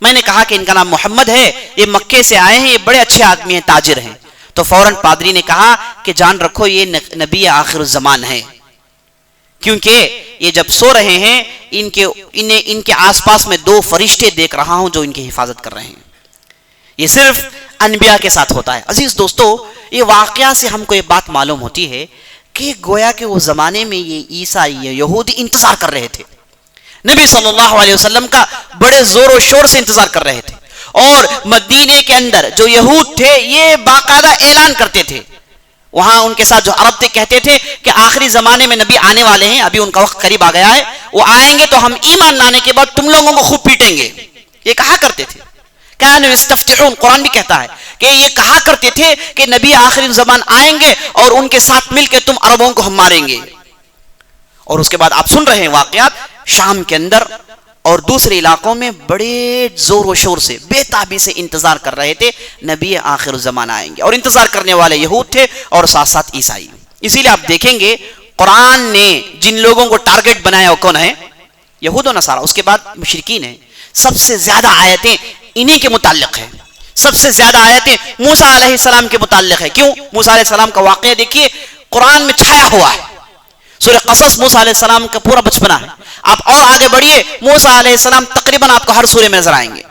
میں نے کہا کہ ان کا نام محمد ہے، یہ مکے سے آئے ہیں، یہ بڑے اچھے آدمی ہیں، تاجر ہیں. تو فوراً پادری نے کہا کہ جان رکھو یہ نبی آخر الزمان ہے، کیونکہ یہ جب سو رہے ہیں ان کے آس پاس میں 2 فرشتے دیکھ رہا ہوں جو ان کی حفاظت کر رہے ہیں. یہ صرف انبیاء کے ساتھ ہوتا ہے. عزیز دوستو، یہ واقعہ سے ہم کو یہ بات معلوم ہوتی ہے کہ گویا کہ وہ زمانے میں یہ عیسائی یہودی انتظار کر رہے تھے، نبی صلی اللہ علیہ وسلم کا بڑے زور و شور سے انتظار کر رہے تھے. اور مدینے کے اندر جو یہود تھے یہ باقاعدہ اعلان کرتے تھے، وہاں ان کے ساتھ جو عرب تھے کہتے تھے کہ آخری زمانے میں نبی آنے والے ہیں، ابھی ان کا وقت قریب آ گیا ہے، وہ آئیں گے تو ہم ایمان لانے کے بعد تم لوگوں کو خوب پیٹیں گے. یہ کہا کرتے تھے. کانوا یستفتحون، قرآن بھی کہتا ہے کہ یہ کہا کرتے تھے کہ نبی آخری زمان آئیں گے اور ان کے ساتھ مل کے تم عربوں کو ہم ماریں گے. اور اس کے بعد آپ سن رہے ہیں واقعات شام کے اندر اور دوسرے علاقوں میں بڑے زور و شور سے بے تابی سے انتظار کر رہے تھے نبی آخر الزمان آئیں گے. اور انتظار کرنے والے یہود تھے اور ساتھ ساتھ عیسائی. اسی لیے آپ دیکھیں گے قرآن نے جن لوگوں کو ٹارگٹ بنایا وہ کون ہے؟ یہود و نصارہ. اس کے بعد مشرکین ہیں. سب سے زیادہ آیتیں انہی کے متعلق ہیں، سب سے زیادہ آیتیں موسیٰ علیہ السلام کے متعلق ہے. کیوں؟ موسیٰ علیہ السلام کا واقعہ دیکھیے قرآن میں چھایا ہوا ہے. سورہ قصص موسیٰ علیہ السلام کا پورا بچپنا ہے. آپ اور آگے بڑھیے، موسیٰ علیہ السلام تقریباً آپ کو ہر سورے میں نظر آئیں گے.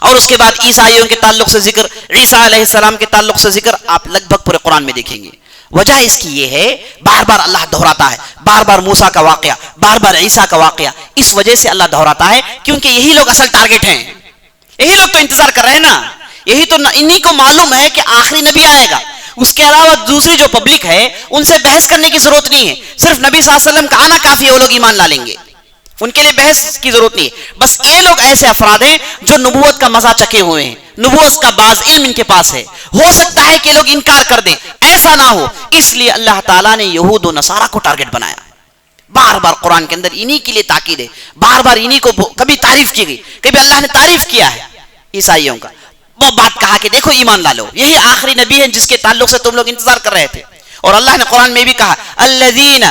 اور اس کے بعد عیسائیوں کے تعلق سے ذکر، عیسیٰ علیہ السلام کے تعلق سے ذکر آپ لگ بھگ پورے قرآن میں دیکھیں گے. وجہ اس کی یہ ہے، بار بار اللہ دہراتا ہے، بار بار موسیٰ کا واقعہ، بار بار عیسیٰ کا واقعہ. اس وجہ سے اللہ دہراتا ہے کیونکہ یہی لوگ اصل ٹارگٹ ہیں، یہی لوگ تو انتظار کر رہے ہیں نا. یہی تو انہی کو معلوم ہے کہ آخری نبی آئے گا، اس کے علاوہ دوسری جو پبلک ہے ان سے بحث کرنے کی ضرورت نہیں ہے، صرف نبی صلی اللہ علیہ وسلم کا آنا کافی ہے، وہ لوگ ایمان لا لیں گے، ان کے لیے بحث کی ضرورت نہیں ہے۔ بس یہ لوگ ایسے افراد ہیں جو نبوت کا مزہ چکے ہوئے ہیں، نبوت کا بعض علم ان کے پاس ہے، ہو سکتا ہے کہ لوگ انکار کر دیں، ایسا نہ ہو، اس لیے اللہ تعالیٰ نے یہود و نصارہ کو ٹارگٹ بنایا۔ بار بار قرآن کے اندر انہی کے لیے تاکید ہے، بار بار انہی کو کبھی تعریف کی گئی، کبھی اللہ نے تعریف کیا ہے عیسائیوں کا، وہ بات کہا کہ دیکھو ایمان لا لو، یہی آخری نبی ہے جس کے تعلق سے تم لوگ انتظار کر رہے تھے۔ اور اللہ نے قرآن میں بھی کہا الذین،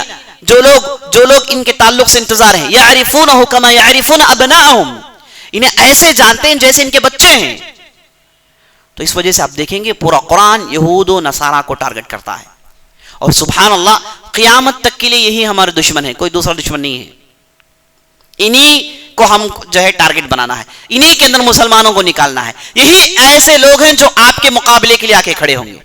جو لوگ ان کے تعلق سے انتظار ہیں، یعرفونہ کما یعرفون ابناءہم، انہیں ایسے جانتے ہیں جیسے ان کے بچے ہیں۔ تو اس وجہ سے آپ دیکھیں گے پورا قرآن یہود و نصارہ کو ٹارگٹ کرتا ہے، اور سبحان اللہ قیامت تک کے لیے یہی ہمارے دشمن ہے، کوئی دوسرا دشمن نہیں ہے، انہی کو ہم جو ہے ٹارگٹ بنانا ہے، انہی کے اندر مسلمانوں کو نکالنا ہے، یہی ایسے لوگ ہیں جو آپ کے مقابلے کے لیے آ کے کھڑے ہوں گے،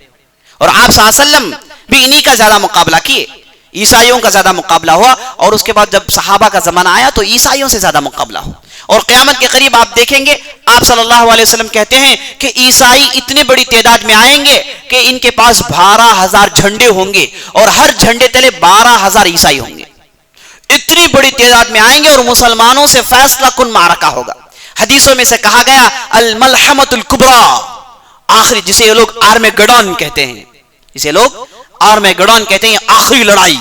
اور آپ صلی اللہ علیہ وسلم بھی انہی کا زیادہ مقابلہ کیے، عیسائیوں کا زیادہ مقابلہ ہوا، اور اس کے بعد جب صحابہ کا زمانہ آیا تو عیسائیوں سے زیادہ مقابلہ ہوا، اور قیامت کے قریب آپ دیکھیں گے آپ صلی اللہ علیہ وسلم کہتے ہیں کہ عیسائی اتنے بڑی تعداد میں آئیں گے کہ ان کے پاس 12,000 جھنڈے ہوں گے، اور ہر جھنڈے تلے 12,000 عیسائی ہوں گے، اتنی بڑی تعداد میں آئیں گے، اور مسلمانوں سے فیصلہ کن معرکہ ہوگا۔ حدیثوں میں سے کہا گیا الملحمۃ الکبریٰ، آخری، جسے یہ لوگ آرمیگڈون کہتے ہیں، جسے لوگ آرمیگڈون کہتے ہیں، آخری لڑائی،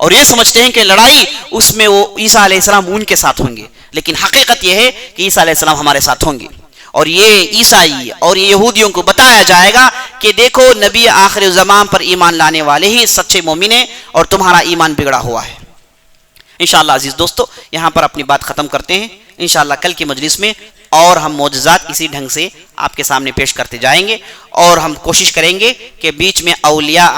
اور یہ سمجھتے ہیں کہ لڑائی اس میں وہ عیسیٰ علیہ السلام ان کے ساتھ ہوں گے، لیکن حقیقت یہ ہے کہ عیسیٰ علیہ السلام ہمارے ساتھ ہوں گے، اور یہ عیسائی اور یہ یہودیوں کو بتایا جائے گا کہ دیکھو نبی آخر زمان پر ایمان لانے والے ہی سچے مومن ہیں، اور تمہارا ایمان بگڑا ہوا ہے۔ انشاءاللہ عزیز دوستو یہاں پر اپنی بات ختم کرتے ہیں، انشاءاللہ کل کی مجلس میں اور ہم معجزات اسی ڈھنگ سے آپ کے سامنے پیش کرتے جائیں گے، اور ہم کوشش کریں گے کہ بیچ میں اولیاء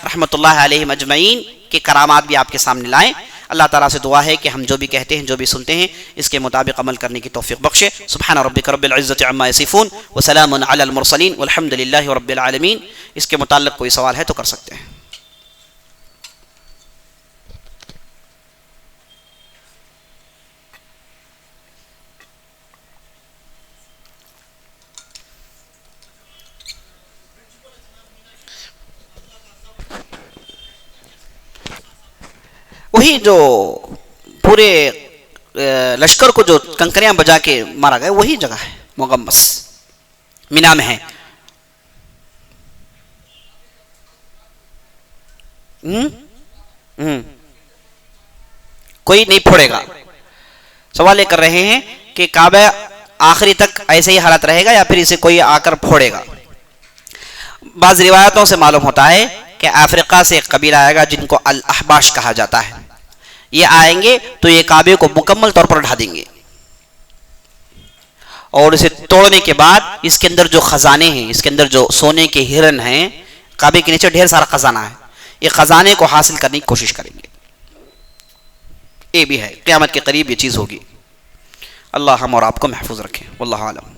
رحمت اللہ علیہم اجمعین کے کرامات بھی آپ کے سامنے لائیں۔ اللہ تعالیٰ سے دعا ہے کہ ہم جو بھی کہتے ہیں، جو بھی سنتے ہیں، اس کے مطابق عمل کرنے کی توفیق بخشے۔ سبحان ربک رب العزت عما یصفون وسلام علی المرسلین والحمد للہ رب العالمین۔ اس کے متعلق کوئی سوال ہے تو کر سکتے ہیں۔ وہی جو پورے لشکر کو جو کنکریاں بجا کے مارا گیا وہی جگہ ہے، مغمس مینا میں ہے۔ کوئی نہیں پھوڑے گا۔ سوال یہ کر رہے ہیں کہ کعبہ آخری تک ایسے ہی حالت رہے گا یا پھر اسے کوئی آ کر پھوڑے گا؟ بعض روایتوں سے معلوم ہوتا ہے کہ افریقہ سے ایک قبیلہ آئے گا جن کو الاحباش کہا جاتا ہے، یہ آئیں گے تو یہ کعبے کو مکمل طور پر ڈھا دیں گے، اور اسے توڑنے کے بعد اس کے اندر جو خزانے ہیں، اس کے اندر جو سونے کے ہرن ہیں، کعبے کے نیچے ڈھیر سارا خزانہ ہے، یہ خزانے کو حاصل کرنے کی کوشش کریں گے۔ یہ بھی ہے قیامت کے قریب یہ چیز ہوگی۔ اللہ ہم اور آپ کو محفوظ رکھے، واللہ اعلم۔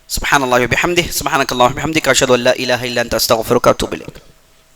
سبحان اللہ و بحمدہ، سبحانک اللہم و بحمدک، اشہد ان لا الہ الا انت، استغفرک و اتوب الیک۔